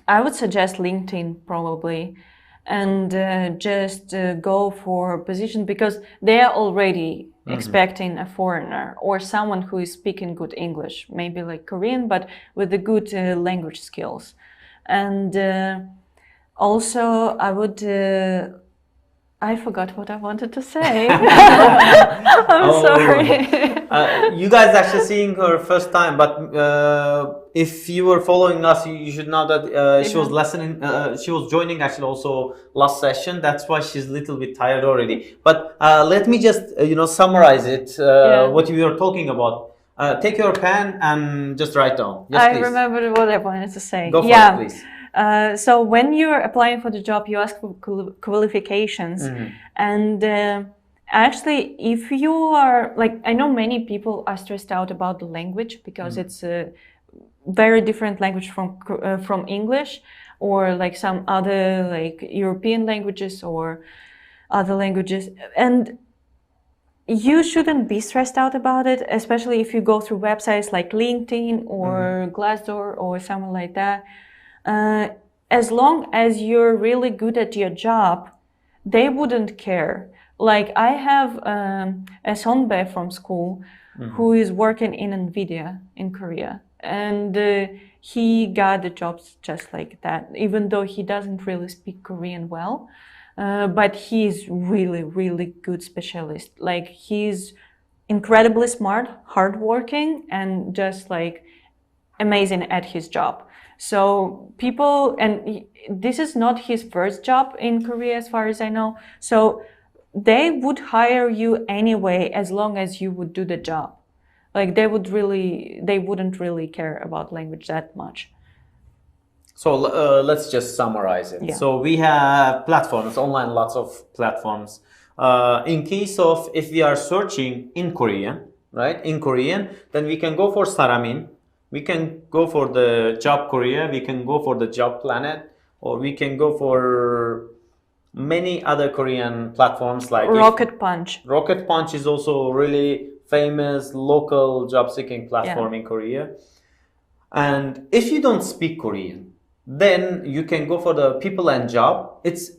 [SPEAKER 2] I would suggest LinkedIn probably. and just go for a position because they are already expecting a foreigner or someone who is speaking good English, maybe like Korean, but with the good language skills. And also I would I forgot what I wanted to say. I'm sorry.
[SPEAKER 1] You guys actually seeing her first time, but if you were following us, you should know that she was listening. She was joining actually also last session. That's why she's a little bit tired already. But let me just summarize it. What we were talking about. Take your pen and just write down. Yes,
[SPEAKER 2] I
[SPEAKER 1] please.
[SPEAKER 2] remembered what I wanted to say.
[SPEAKER 1] Go for it, please.
[SPEAKER 2] So when you're applying for the job, you ask for qualifications. And actually, if you are, like, I know many people are stressed out about the language because it's a very different language from English or like some other like European languages or other languages. And you shouldn't be stressed out about it, especially if you go through websites like LinkedIn or Glassdoor or something like that. As long as you're really good at your job, they wouldn't care. Like I have a sonbae from school who is working in NVIDIA in Korea, and he got the jobs just like that, even though he doesn't really speak Korean well. But he's really, really good specialist. Like he's incredibly smart, hardworking, and just like amazing at his job. So people, and this is not his first job in Korea as far as I know. So they would hire you anyway as long as you would do the job. Like they wouldn't really care about language that much.
[SPEAKER 1] So let's just summarize it.
[SPEAKER 2] Yeah.
[SPEAKER 1] So we have platforms, online, lots of platforms. In case of if we are searching in Korean, right? In Korean, then we can go for Saramin. We can go for the Job Korea, we can go for the Job Planet, or we can go for many other Korean platforms like
[SPEAKER 2] Rocket Punch.
[SPEAKER 1] Rocket Punch is also really famous local job seeking platform in Korea. And if you don't speak Korean, then you can go for the People and Job. It's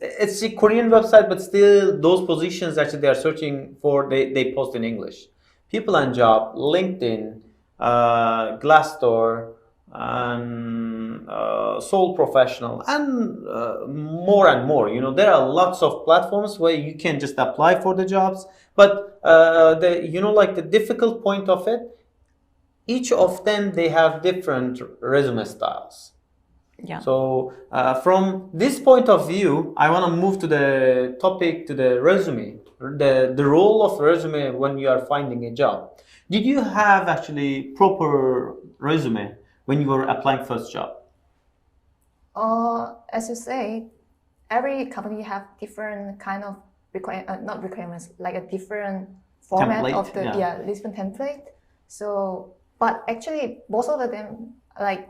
[SPEAKER 1] a Korean website, but still those positions actually they are searching for, they post in English. People and Job, LinkedIn, Glassdoor, and Soul Professional, and more. There are lots of platforms where you can just apply for the jobs. But the difficult point of it, each of them they have different resume styles.
[SPEAKER 2] Yeah.
[SPEAKER 1] So from this point of view, I want to move to the topic, to the resume, the role of resume when you are finding a job. Did you have actually proper resume when you were applying first job?
[SPEAKER 3] As you say, every company have different kind of not requirements, like a different format
[SPEAKER 1] Template,
[SPEAKER 3] of the Lisbon template. So, but actually, most of them, like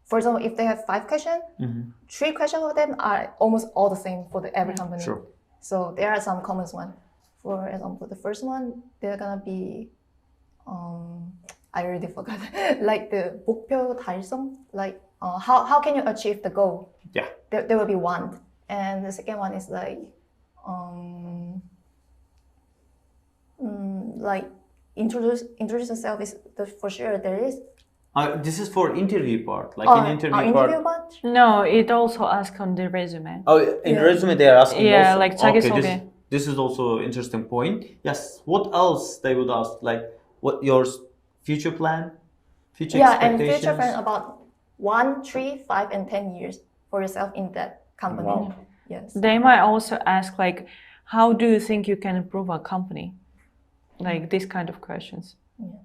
[SPEAKER 3] for example, if they have 5 questions, 3 questions of them are almost all the same for every company.
[SPEAKER 1] Sure.
[SPEAKER 3] So there are some common ones. For example, the first one, they're gonna be I already forgot. Like the 목표 달성, like how can you achieve the goal?
[SPEAKER 1] Yeah.
[SPEAKER 3] There will be one, and the second one is like like introduce yourself is for sure there is.
[SPEAKER 1] This is for interview part, like in interview part.
[SPEAKER 2] No, it also asks on the resume.
[SPEAKER 1] Oh, in resume they are asking.
[SPEAKER 2] Yeah,
[SPEAKER 1] also.
[SPEAKER 2] like 자기소개.
[SPEAKER 1] This is also interesting point. Yes. What else they would ask? Like what your future plan, future expectations?
[SPEAKER 3] And future plan about 1, 3, 5, and 10 years for yourself in that company.
[SPEAKER 1] Wow.
[SPEAKER 3] Yes.
[SPEAKER 2] They might also ask like, how do you think you can improve our company? Like these kind of questions.
[SPEAKER 3] Yeah.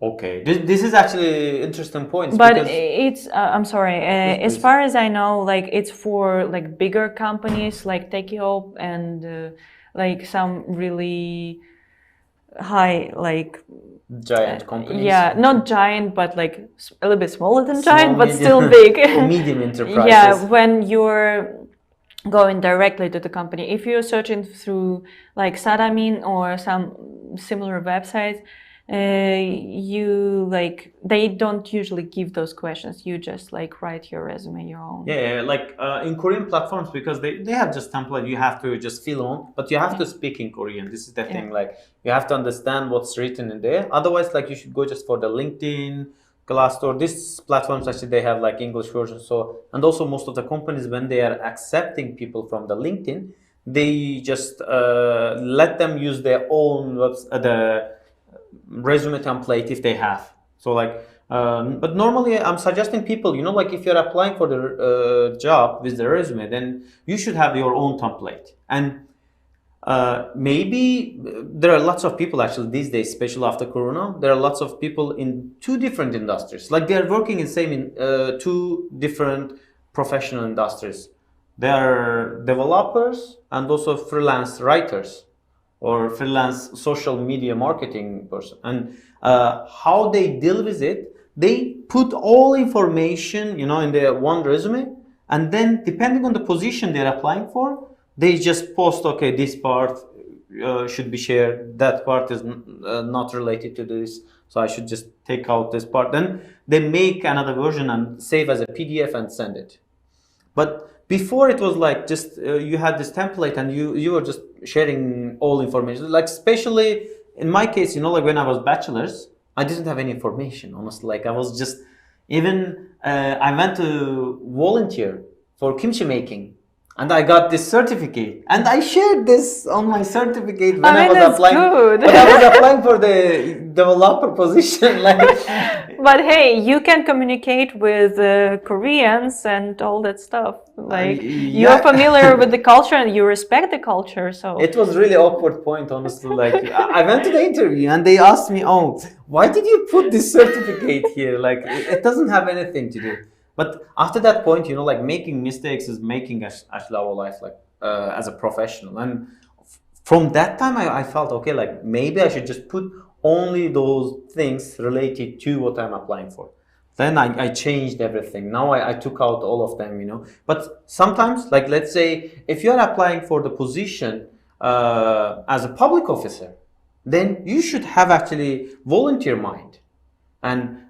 [SPEAKER 1] Okay, this is actually interesting points.
[SPEAKER 2] But
[SPEAKER 1] because
[SPEAKER 2] it's I'm sorry. As far as I know, like it's for like bigger companies like Tekiop and like some really high like
[SPEAKER 1] giant companies.
[SPEAKER 2] Yeah, not giant, but like a little bit smaller than giant, but still big.
[SPEAKER 1] Medium enterprises.
[SPEAKER 2] Yeah, when you're going directly to the company. If you're searching through like Saramin or some similar websites, you like they don't usually give those questions. You just like write your resume your own.
[SPEAKER 1] Yeah, like in Korean platforms, because they have just template you have to just fill on, but you have to speak in Korean. This is the thing, like you have to understand what's written in there. Otherwise, like you should go just for the LinkedIn, Glassdoor. These platforms actually they have like English version. So, and also most of the companies when they are accepting people from the LinkedIn, they just let them use their own the resume template if they have. So like, but normally I'm suggesting people, like if you're applying for the job with the resume, then you should have your own template. And maybe there are lots of people actually these days, especially after Corona, there are lots of people in two different industries. Like they're working in two different professional industries. They are developers and also freelance writers or freelance social media marketing person. And how they deal with it, they put all information, in their one resume, and then depending on the position they're applying for, they just post, okay, this part should be shared, that part is not related to this, so I should just take out this part. Then they make another version and save as a PDF and send it. But before it was like just you had this template and you were just sharing all information. Like especially in my case, like when I was bachelor's, I didn't have any information, honestly. Like I was just even I went to volunteer for kimchi making. And I got this certificate, and I shared this on my certificate when I was applying. When I was applying for the developer position, like.
[SPEAKER 2] But hey, you can communicate with Koreans and all that stuff. Like you're familiar with the culture and you respect the culture. So
[SPEAKER 1] it was really awkward point, honestly. Like I went to the interview and they asked me, "Oh, why did you put this certificate here? Like it doesn't have anything to do." But after that point, like making mistakes is making actually our life like as a professional. And from that time, I felt, okay, like maybe I should just put only those things related to what I'm applying for. Then I changed everything. Now I took out all of them, But sometimes, like let's say, if you're applying for the position as a public officer, then you should have actually volunteer mind. And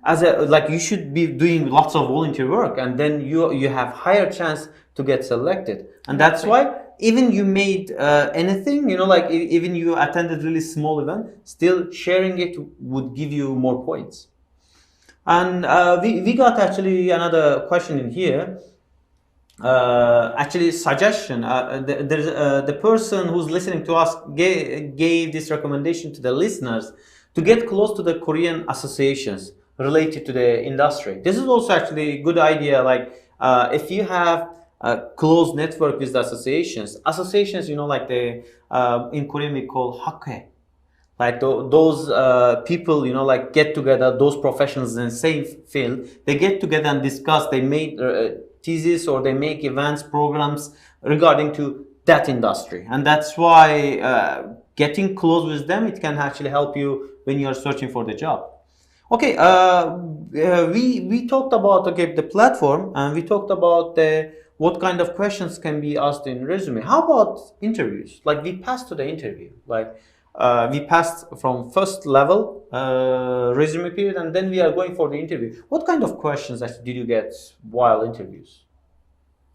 [SPEAKER 1] you should be doing lots of volunteer work, and then you have higher chance to get selected. And that's why even you made anything, like even you attended really small event, still sharing it would give you more points. And we got actually another question in here. Actually, suggestion. There's the person who's listening to us gave this recommendation to the listeners to get close to the Korean associations related to the industry. This is also actually a good idea. Like if you have a close network with the associations, like in Korean we call hakhae. Like those people, like get together, those professionals in the same field, they get together and discuss, they make thesis or they make events, programs regarding to that industry. And that's why getting close with them, it can actually help you when you are searching for the job. Okay, we talked about the platform, and we talked about what kind of questions can be asked in resume. How about interviews? Like we passed to the interview. Like we passed from first level resume period, and then we are going for the interview. What kind of questions actually did you get while interviews?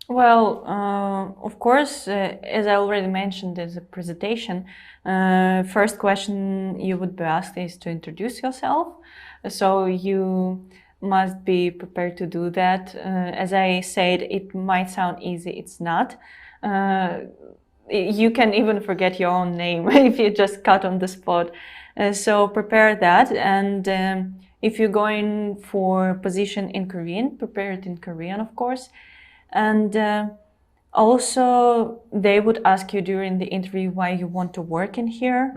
[SPEAKER 2] Well, of course, as I already mentioned as a presentation, first question you would be asked is to introduce yourself. So you must be prepared to do that. As I said, it might sound easy, it's not. You can even forget your own name if you just cut on the spot. So prepare that. And if you're going for position in Korean, prepare it in Korean, of course. And also, they would ask you during the interview why you want to work in here,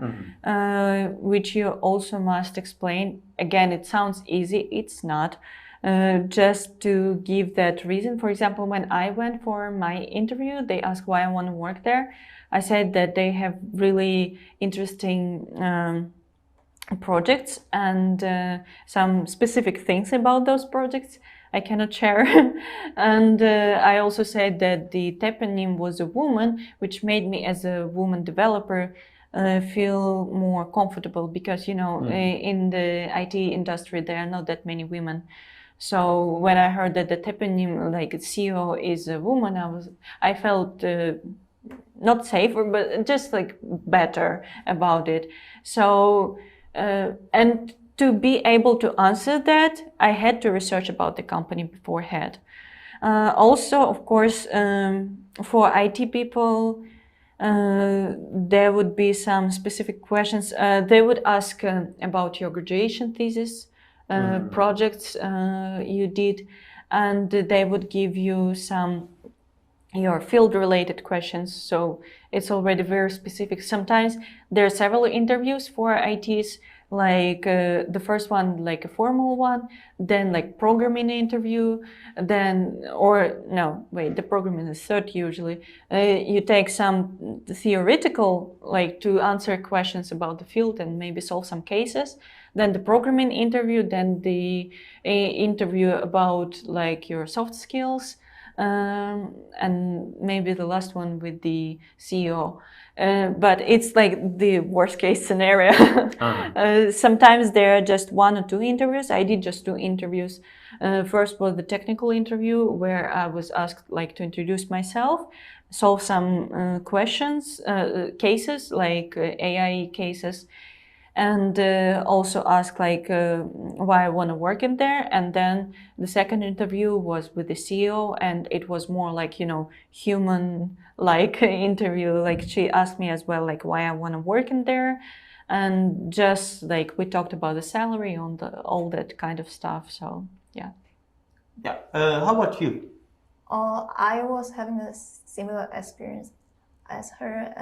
[SPEAKER 2] which you also must explain. Again, it sounds easy, it's not. Just to give that reason. For example, when I went for my interview, they asked why I want to work there. I said that they have really interesting projects and some specific things about those projects I cannot share. And I also said that the Tepenim was a woman, which made me as a woman developer feel more comfortable, because in the IT industry there are not that many women. So when I heard that the toponym, like CEO, is a woman, I felt not safer, but just like better about it. So and to be able to answer that, I had to research about the company beforehand. Also, of course, for IT people, there would be some specific questions. They would ask about your graduation thesis, projects you did, and they would give you some your field related questions. So it's already very specific. Sometimes there are several interviews for ITs, like the first one, like a formal one, then like programming interview, then, the programming is third usually. You take some theoretical, like to answer questions about the field and maybe solve some cases, then the programming interview, then the interview about like your soft skills, and maybe the last one with the CEO. But it's like the worst case scenario. Sometimes there are just 1 or 2 interviews. I did just 2 interviews. First was the technical interview, where I was asked like to introduce myself, solve some questions, cases like AI cases, and also ask like why I want to work in there. And then the second interview was with the CEO, and it was more like human like interview. Like she asked me as well like why I want to work in there, and just like we talked about the salary, on all that kind of stuff. So yeah.
[SPEAKER 1] How about you?
[SPEAKER 3] I was having a similar experience as her.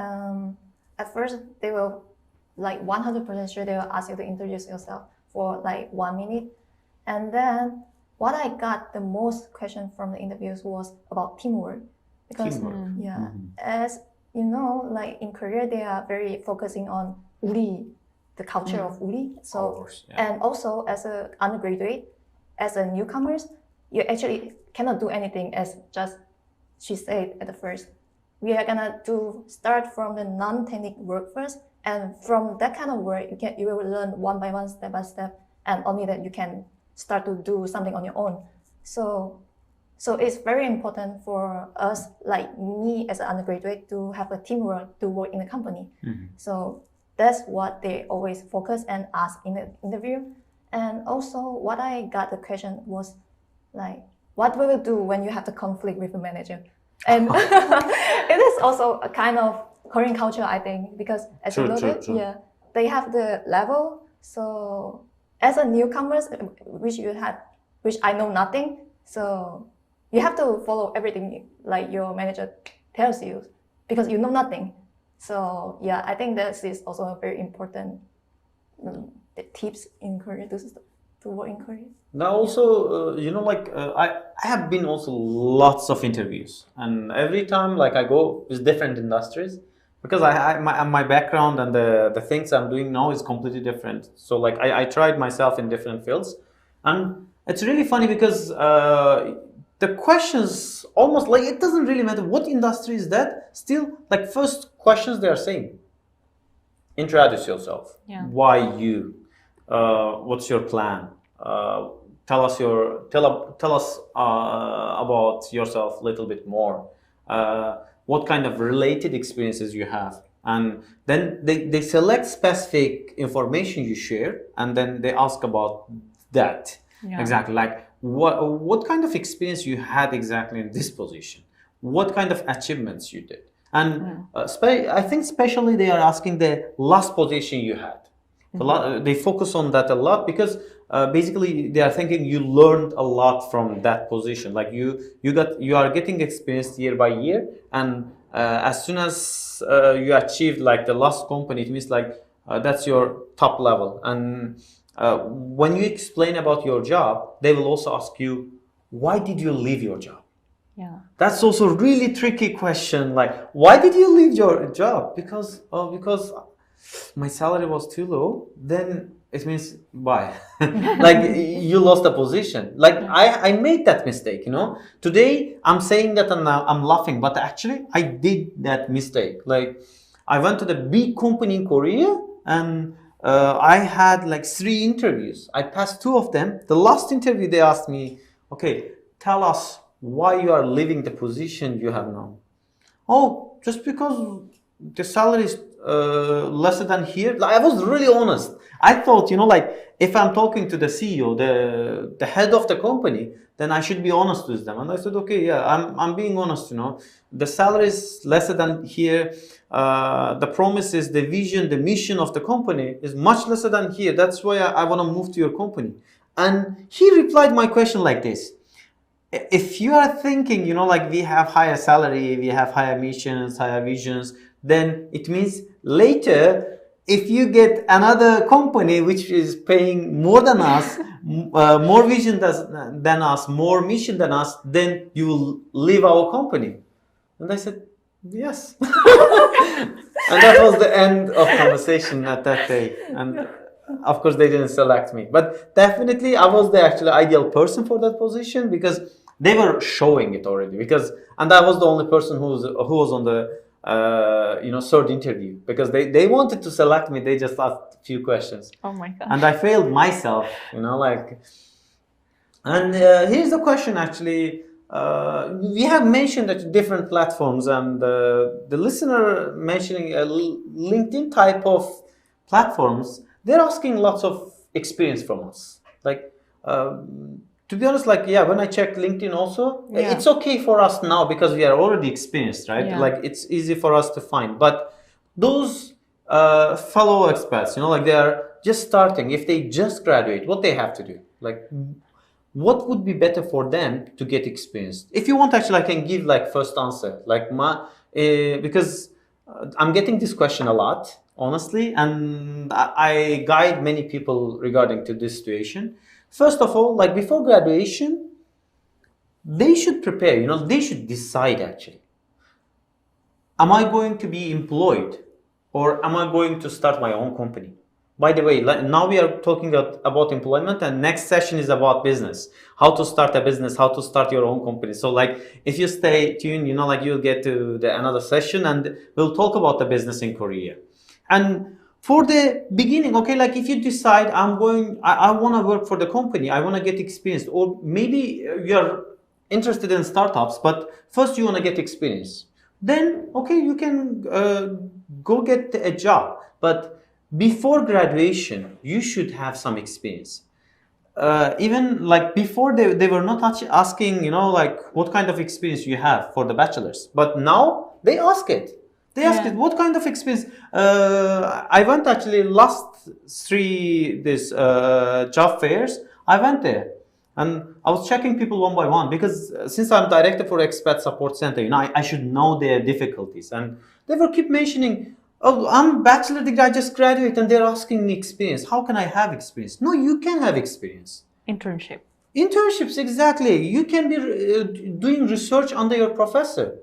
[SPEAKER 3] At first they were like 100% sure they will ask you to introduce yourself for like 1 minute. And then what I got the most question from the interviews was about teamwork. Because as you know, like in Korea, they are very focusing on uri, the culture of uri. So, and also as an undergraduate, as a newcomers, you actually cannot do anything as just she said at the first. We are gonna start from the non-technical work first. And from that kind of work, you will learn one by one, step by step, and only that you can start to do something on your own. So it's very important for us, like me as an undergraduate, to have a teamwork to work in the company. So that's what they always focus and ask in the interview. And also what I got the question was like, what will you do when you have the conflict with the manager? And it is also a kind of Korean culture, I think, because as you noted, they have the level. So as a newcomers, which I know nothing, so you have to follow everything like your manager tells you, because you know nothing. So yeah, I think that is also a very important tips in Korea to work in Korea.
[SPEAKER 1] Now also, I have been also lots of interviews, and every time like I go with different industries, because my background and the things I'm doing now is completely different. So like I tried myself in different fields, and it's really funny because the questions almost like it doesn't really matter what industry is that. Still, like first questions they are saying, introduce yourself. Why you? What's your plan? Tell us about yourself a little bit more. What kind of related experiences you have, and then they select specific information you share, and then they ask about that. Exactly, like what kind of experience you had exactly in this position, what kind of achievements you did, and I think especially they are asking the last position you had. They focus on that a lot, because basically they are thinking you learned a lot from that position. Like you are getting experience year by year, and as soon as you achieved like the last company, it means like that's your top level. And when you explain about your job, they will also ask you, why did you leave your job? That's also a really tricky question. Like, why did you leave your job? Because my salary was too low. Then it means why? Like you lost a position. Like I made that mistake, Today I'm saying that and I'm laughing, but actually I did that mistake. Like I went to the big company in Korea, and I had like 3 interviews. I passed 2 of them. The last interview, they asked me, okay, tell us why you are leaving the position you have now. Oh, just because the salary is lesser than here. Like, I was really honest. I thought, like if I'm talking to the CEO, the head of the company, then I should be honest with them. And I said, okay, yeah, I'm being honest. The salary is lesser than here. The promises, the vision, the mission of the company is much lesser than here. That's why I want to move to your company. And he replied my question like this. If you are thinking, like we have higher salary, we have higher missions, higher visions, then it means later, if you get another company which is paying more than us, more vision than us, more mission than us, then you will leave our company. And I said, yes. And that was the end of conversation at that day. And of course, they didn't select me. But definitely, I was the actually ideal person for that position because they were showing it already. And I was the only person who was on the 3rd interview because they wanted to select me. They just asked a few questions.
[SPEAKER 2] Oh my God.
[SPEAKER 1] And I failed myself, And here's the question actually. We have mentioned that different platforms, and the listener mentioning a LinkedIn type of platforms, they're asking lots of experience from us. To be honest, when I checked LinkedIn also, it's okay for us now because we are already experienced, right?
[SPEAKER 2] Yeah.
[SPEAKER 1] It's easy for us to find. But those fellow experts, they are just starting. If they just graduate, what they have to do? What would be better for them to get experience? If you want, actually, I can give first answer. Because I'm getting this question a lot, honestly, and I guide many people regarding to this situation. First of all, before graduation, they should prepare, they should decide actually. Am I going to be employed or am I going to start my own company? By the way, now we are talking about employment, and next session is about business. How to start a business, how to start your own company. So if you stay tuned, you'll get to another session and we'll talk about the business in Korea. And for the beginning, okay, if you decide I want to work for the company, I want to get experience, or maybe you're interested in startups, but first you want to get experience. Then, okay, you can go get a job. But before graduation, you should have some experience. Even before they were not asking, what kind of experience you have for the bachelor's. But now they ask it. They asked it, what kind of experience? I went actually last 3 job fairs. I went there and I was checking people one by one because since I'm director for Expat Support Center, I should know their difficulties. And they will keep mentioning, oh, I'm bachelor degree, I just graduated, and they're asking me experience. How can I have experience? No, you can have experience. Internships, exactly. You can be doing research under your professor.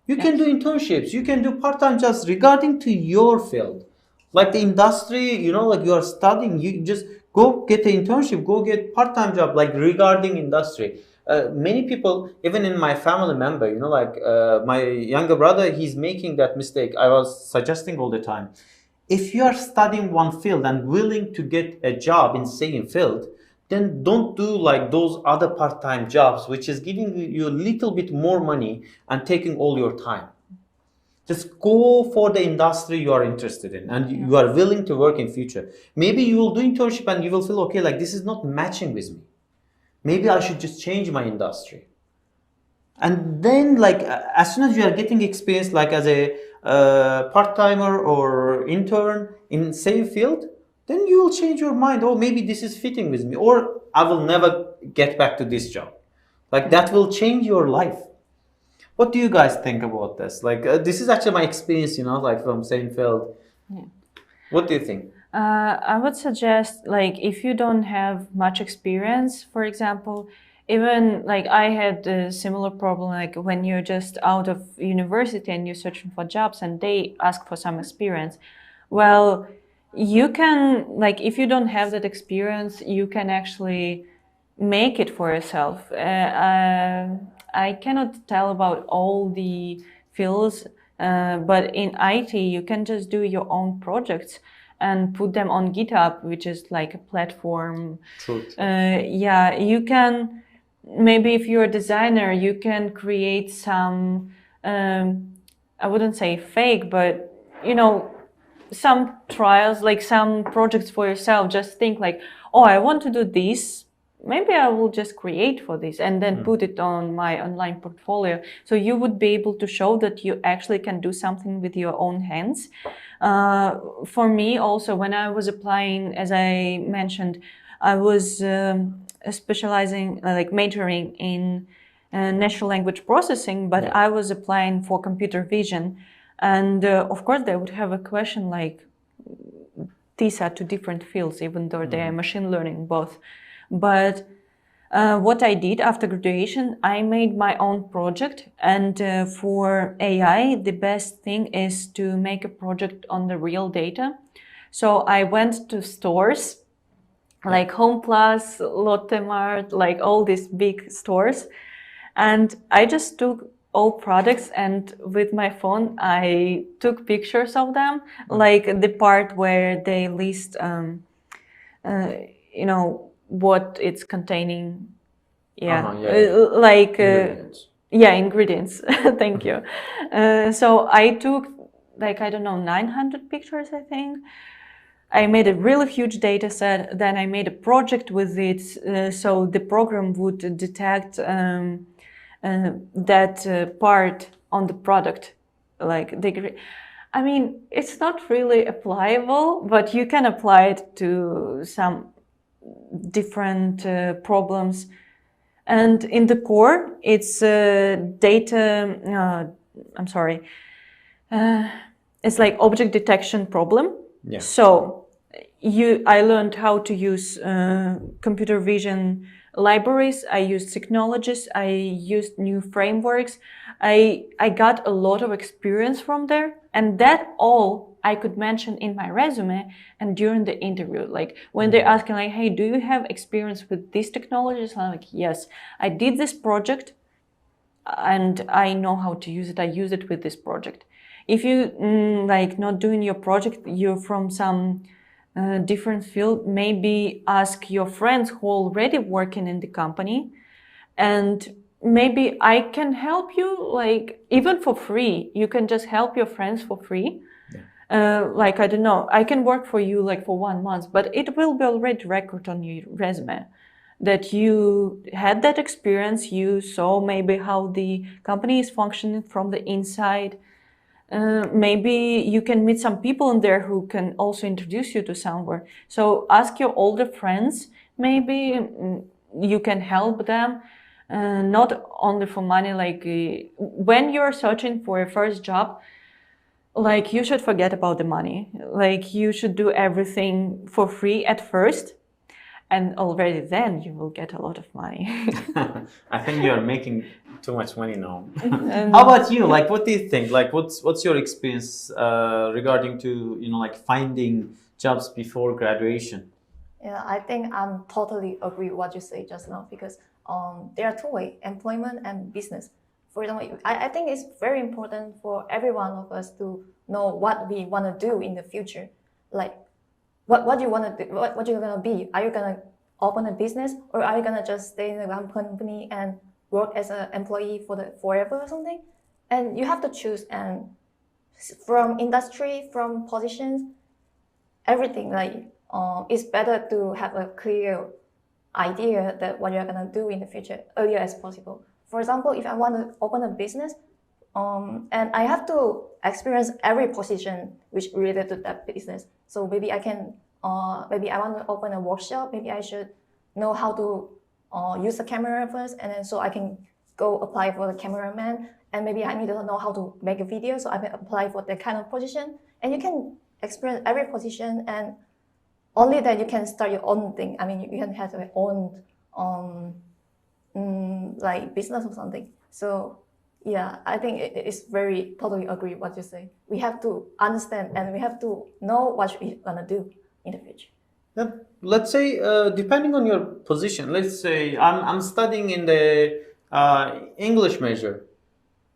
[SPEAKER 1] You can do internships. You can do part-time jobs regarding to your field. The industry, you are studying, you just go get an internship, go get part-time job, regarding industry. Many people, even in my family member, my younger brother, he's making that mistake. I was suggesting all the time. If you are studying one field and willing to get a job in same field, then don't do those other part-time jobs, which is giving you a little bit more money and taking all your time. Just go for the industry you are interested in and you are willing to work in future. Maybe you will do internship and you will feel, okay, this is not matching with me. Maybe I should just change my industry. And then as soon as you are getting experience as a part-timer or intern in same field, then you will change your mind. Oh, maybe this is fitting with me, or I will never get back to this job. That will change your life. What do you guys think about this? This is actually my experience, from same field. Yeah. What do you think?
[SPEAKER 2] I would suggest, if you don't have much experience, for example, even I had a similar problem, when you're just out of university and you're searching for jobs and they ask for some experience. Well, you can, if you don't have that experience, you can actually make it for yourself. I cannot tell about all the fields But in IT, you can just do your own projects and put them on GitHub, which is like a platform.
[SPEAKER 1] True.
[SPEAKER 2] Yeah, you can, maybe if you're a designer, you can create some, I wouldn't say fake, but you know, some trials, like some projects for yourself. Just think like, oh, I want to do this. Maybe I will just create for this and then put it on my online portfolio. So you would be able to show that you actually can do something with your own hands. For me also, when I was applying, as I mentioned, I was specializing, like majoring in natural language processing, but I was applying for computer vision. And of course, they would have a question like, these are two different fields, even though they are machine learning both. But what I did after graduation, I made my own project. And for AI, the best thing is to make a project on the real data. So I went to stores like Home Plus, Lotte Mart, like all these big stores. And I just took all products and with my phone, I took pictures of them, like the part where they list, you know, what it's containing. Ingredients. Ingredients. Thank you. So I took like, I don't know, 900 pictures, I think. I made a really huge data set. Then I made a project with it. So the program would detect that part on the product. Like I mean, it's not really applicable, but you can apply it to some different problems. And in the core, it's it's like object detection problem. So I learned how to use computer vision libraries. I used technologies. I used new frameworks. I got a lot of experience from there. And that all I could mention in my resume and during the interview. Like when they're asking like, hey, do you have experience with these technologies? I'm like, yes, I did this project and I know how to use it. I use it with this project. If you like not doing your project, you're from some different field, maybe ask your friends who are already working in the company, and maybe I can help you, like even for free. You can just help your friends for free. Like, I don't know, I can work for you like for 1 month, but it will be already record on your resume that you had that experience. You saw maybe how the company is functioning from the inside. Maybe you can meet some people in there who can also introduce you to somewhere. So ask your older friends, maybe you can help them, not only for money. Like when you're searching for a first job, like you should forget about the money. Like you should do everything for free at first. And already then you will get a lot of money.
[SPEAKER 1] I think you are making too much money now. How about you? Like, what do you think? Like, what's your experience regarding to, you know, like finding jobs before graduation?
[SPEAKER 3] Yeah, I think I'm totally agree with what you say just now, because there are two ways, employment and business. For example, I think it's very important for every one of us to know what we want to do in the future. Like, what you want to do, what you're going to be. Are you going to open a business, or are you going to just stay in one company and work as an employee for forever or something? And you have to choose, and from industry, from positions, everything, like it's better to have a clear idea that what you're going to do in the future earlier as possible. For example, if I want to open a business, and I have to experience every position which related to that business. So maybe I can, maybe I want to open a workshop. Maybe I should know how to use the camera first, and then so I can go apply for the cameraman. And maybe I need to know how to make a video, so I can apply for that kind of position. And you can experience every position, and only then you can start your own thing. I mean, you can have your own like business or something. So yeah, I think it's very totally agree what you say. We have to understand and we have to know what we're gonna do in the future.
[SPEAKER 1] Yeah. Let's say, depending on your position, let's say I'm studying in the English major.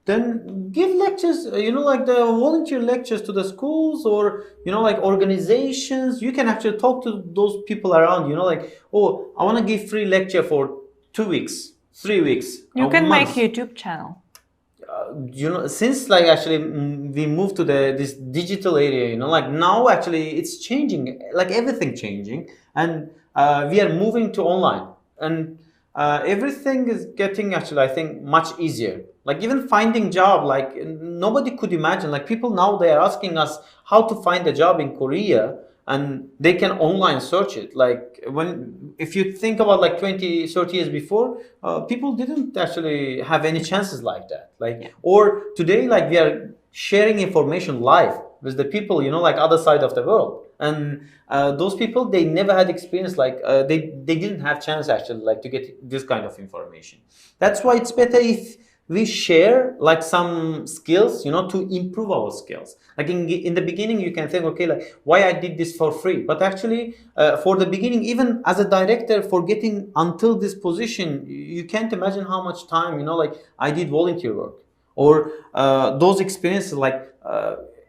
[SPEAKER 1] then give lectures, like the volunteer lectures to the schools, or like organizations. You can actually talk to those people around, like, oh, I want to give free lecture for 2 weeks, 3 weeks,
[SPEAKER 2] You
[SPEAKER 1] a
[SPEAKER 2] can make
[SPEAKER 1] month.
[SPEAKER 2] YouTube channel.
[SPEAKER 1] Since like actually we moved to this digital area, like now actually it's changing, like everything changing, and we are moving to online, and everything is getting actually, I think, much easier. Like even finding job, like nobody could imagine, like people now, they are asking us how to find a job in Korea, and they can online search it. Like if you think about like 20, 30 years before, people didn't actually have any chances like that. Like, or today, like we are sharing information live with the people, like other side of the world. And those people, they never had experience, like they didn't have chance actually, like to get this kind of information. That's why it's better if we share like some skills, to improve our skills. Like in the beginning, you can think, okay, like why I did this for free, but actually for the beginning, even as a director, for getting until this position, you can't imagine how much time, like I did volunteer work, or those experiences, like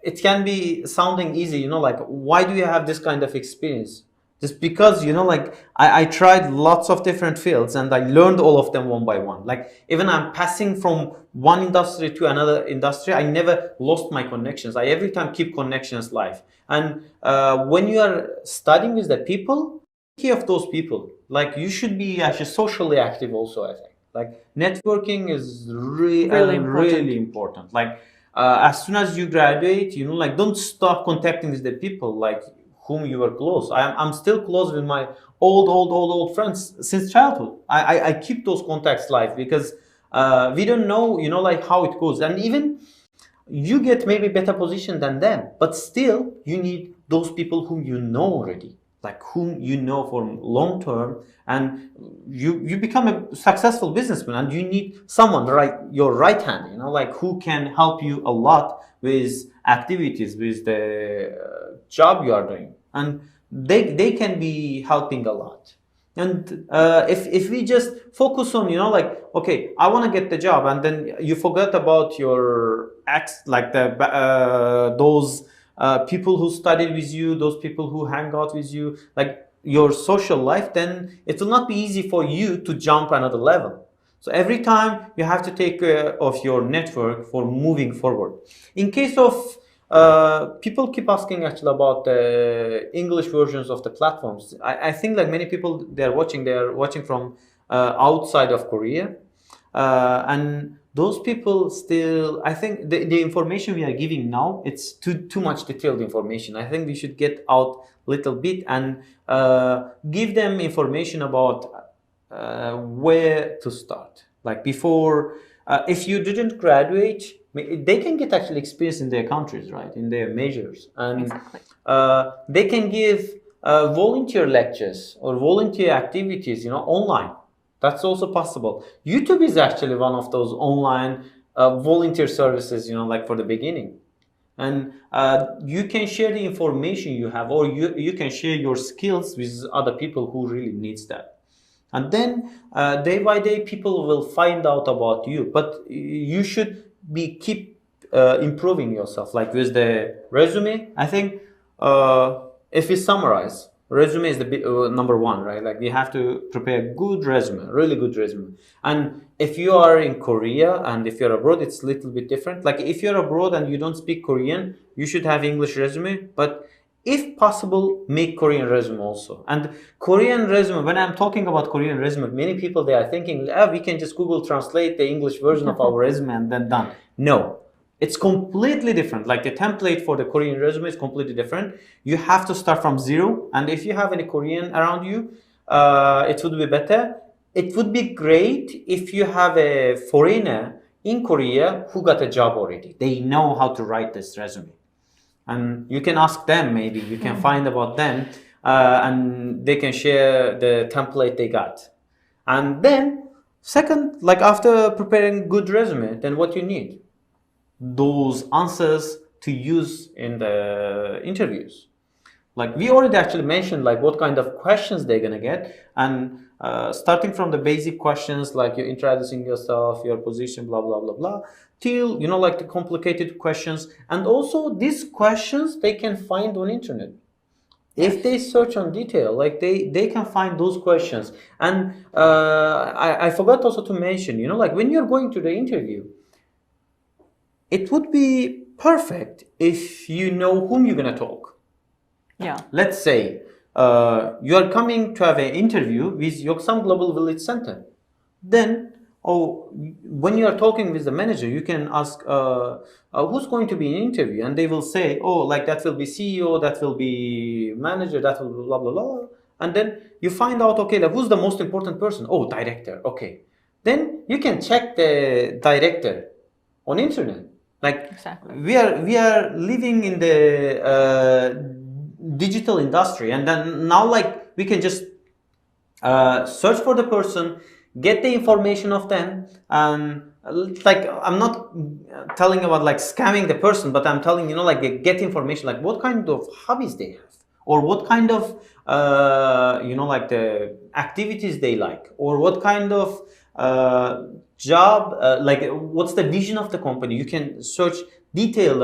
[SPEAKER 1] it can be sounding easy, like why do you have this kind of experience? Just because, like I tried lots of different fields, and I learned all of them one by one. Like even I'm passing from one industry to another industry, I never lost my connections. I every time keep connections live. And when you are studying with the people, take care of those people. Like you should be actually socially active also, I think. Like networking is really important. Like as soon as you graduate, like don't stop contacting with the people like whom you were close. I'm still close with my old friends since childhood. I keep those contacts live, because we don't know, like how it goes. And even you get maybe better position than them, but still you need those people whom you know already, like whom you know for long term, and you become a successful businessman, and you need someone, right, your right hand, like who can help you a lot with activities, with the job you are doing, and they can be helping a lot. And if we just focus on, like, okay, I want to get the job, and then you forget about your ex, like those people who studied with you, those people who hang out with you, like your social life, then it will not be easy for you to jump another level. So every time you have to take care of your network for moving forward. In case of people keep asking actually about the English versions of the platforms. I think like many people they are watching from outside of Korea, and those people still, I think the information we are giving now, it's too much detailed information. I think we should get out little bit and give them information about where to start. Like before, if you didn't graduate, they can get actually experience in their countries, right, in their majors, and
[SPEAKER 2] Exactly.
[SPEAKER 1] they can give volunteer lectures or volunteer activities, online. That's also possible. YouTube is actually one of those online volunteer services, like for the beginning. And you can share the information you have, or you can share your skills with other people who really needs that. And then day by day, people will find out about you. But you should keep improving yourself. Like with the resume, I think if we summarize, resume is the number one, right? Like you have to prepare a good resume, really good resume. And if you are in Korea and if you're abroad, it's a little bit different. Like if you're abroad and you don't speak Korean, you should have English resume. But if possible, make Korean resume also. And Korean resume, when I'm talking about Korean resume, many people, they are thinking, we can just Google translate the English version of our resume and then done. No, it's completely different. Like the template for the Korean resume is completely different. You have to start from zero. And if you have any Korean around you, it would be better. It would be great if you have a foreigner in Korea who got a job already. They know how to write this resume. And you can ask them, maybe you can find about them, and they can share the template they got. And then second, like after preparing good resume, then what you need? Those answers to use in the interviews. Like we already actually mentioned like what kind of questions they're gonna get, and starting from the basic questions like you're introducing yourself, your position, blah blah blah blah, till like the complicated questions. And also these questions they can find on internet. If they search on detail, like they can find those questions. And I forgot also to mention, like when you're going to the interview, it would be perfect if you know whom you're gonna talk.
[SPEAKER 2] Yeah.
[SPEAKER 1] Let's say you are coming to have an interview with Yeoksam Global Village Center. Then, when you are talking with the manager, you can ask who's going to be in interview, and they will say, like that will be CEO, that will be manager, that will be blah blah blah. And then you find out, okay, like who's the most important person? Director. Okay. Then you can check the director on internet. Like
[SPEAKER 2] exactly.
[SPEAKER 1] we are living in the digital industry, and then now like we can just search for the person, get the information of them, and like I'm not telling about like scamming the person, but I'm telling like get information like what kind of hobbies they have, or what kind of like the activities they like, or what kind of job, like what's the vision of the company. You can search detailed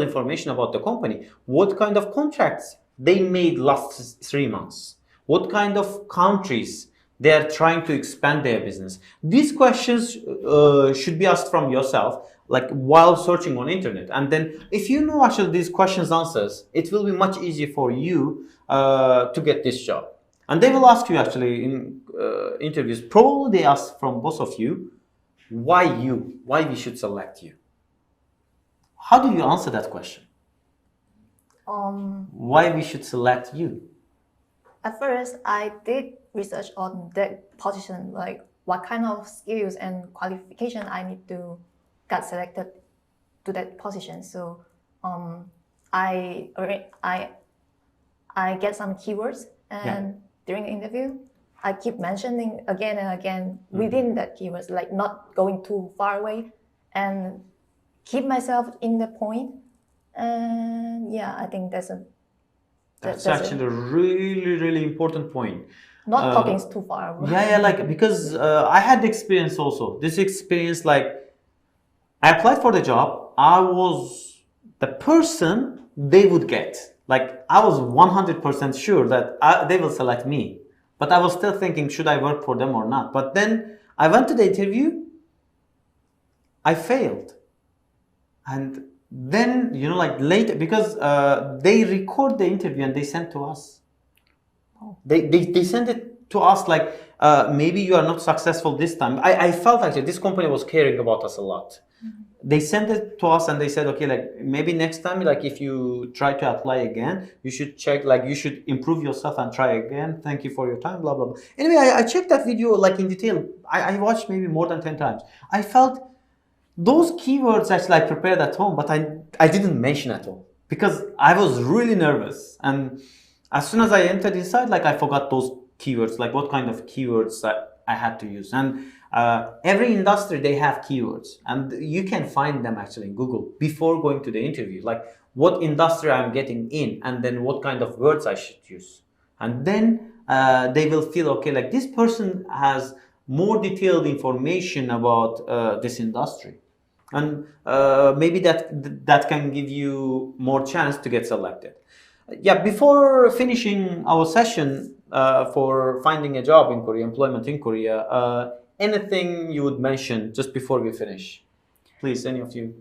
[SPEAKER 1] information about the company, what kind of contracts they made last 3 months, what kind of countries they are trying to expand their business. These questions should be asked from yourself, like while searching on internet. And then if you know actually these questions answers, it will be much easier for you to get this job. And they will ask you actually in interviews, probably they ask from both of you, why we should select you. How do you answer that question? Why we should select you?
[SPEAKER 3] At first, I did research on that position, like what kind of skills and qualification I need to get selected to that position. So I get some keywords, and during the interview, I keep mentioning again and again within that keywords, like not going too far away, and keep myself in the point. And I think that's
[SPEAKER 1] actually a really, really important point.
[SPEAKER 3] Not talking too far away.
[SPEAKER 1] Like because I had the experience also. This experience, like I applied for the job. I was the person they would get. Like I was 100% sure that they will select me. But I was still thinking, should I work for them or not? But then I went to the interview. I failed. And then, like later, because they record the interview and they send to us. They send it to us like, maybe you are not successful this time. I felt actually this company was caring about us a lot. They sent it to us and they said, okay, like maybe next time, like if you try to apply again, you should check, like you should improve yourself and try again. Thank you for your time, blah, blah, blah. Anyway, I checked that video like in detail. I watched maybe more than 10 times. I felt those keywords actually I prepared at home, but I didn't mention at all because I was really nervous. And as soon as I entered inside, like I forgot those keywords, like what kind of keywords I had to use. And every industry, they have keywords and you can find them actually in Google before going to the interview, like what industry I'm getting in and then what kind of words I should use. And then they will feel, okay, like this person has more detailed information about this industry. And maybe that can give you more chance to get selected. Before finishing our session for finding a job in Korea, employment in Korea, anything you would mention just before we finish? Please, any of you?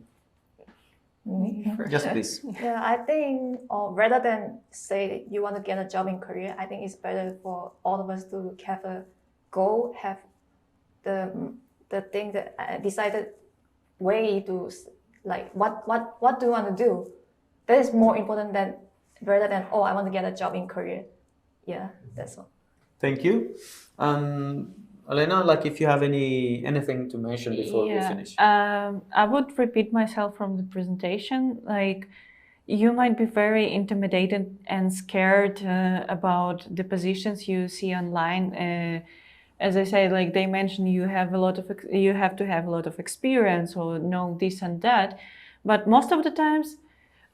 [SPEAKER 1] Just please.
[SPEAKER 3] I think rather than say you want to get a job in Korea, I think it's better for all of us to have a goal, have the thing that decided way to like what do you want to do. That is more important than rather than I want to get a job in Korea. That's all.
[SPEAKER 1] Thank you. Alena, like if you have anything to mention before we finish.
[SPEAKER 2] I would repeat myself from the presentation. Like you might be very intimidated and scared about the positions you see online. As I said, like they mentioned, you have to have a lot of experience or know this and that. But most of the times,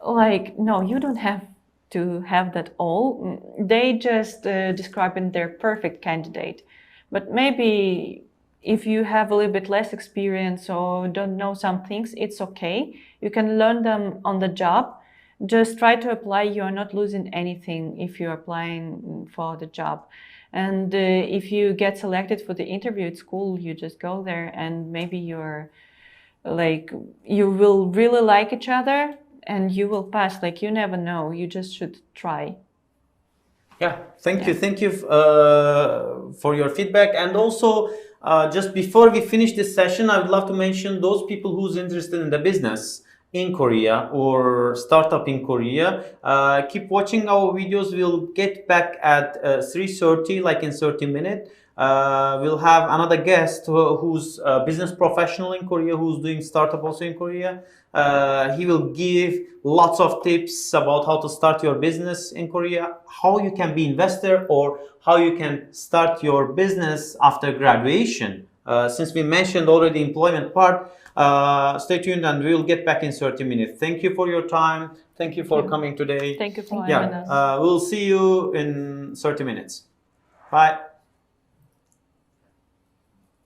[SPEAKER 2] like no, you don't have to have that all. They just describing their perfect candidate. But maybe if you have a little bit less experience or don't know some things, it's okay. You can learn them on the job. Just try to apply. You're not losing anything if you're applying for the job. And if you get selected for the interview at school, you just go there and maybe you will really like each other and you will pass. Like, you never know. You just should try.
[SPEAKER 1] Yeah, thank you for your feedback. And also, just before we finish this session, I would love to mention those people who's interested in the business in Korea or startup in Korea. Keep watching our videos. We'll get back at 3:30, like in 30 minutes. We'll have another guest who's a business professional in Korea, who's doing startup also in Korea. He will give lots of tips about how to start your business in Korea, how you can be investor, or how you can start your business after graduation. Since we mentioned already employment part, stay tuned and we'll get back in 30 minutes. Thank you for your time. Thank you for coming today.
[SPEAKER 2] Thank you for having us.
[SPEAKER 1] We'll see you in 30 minutes. Bye.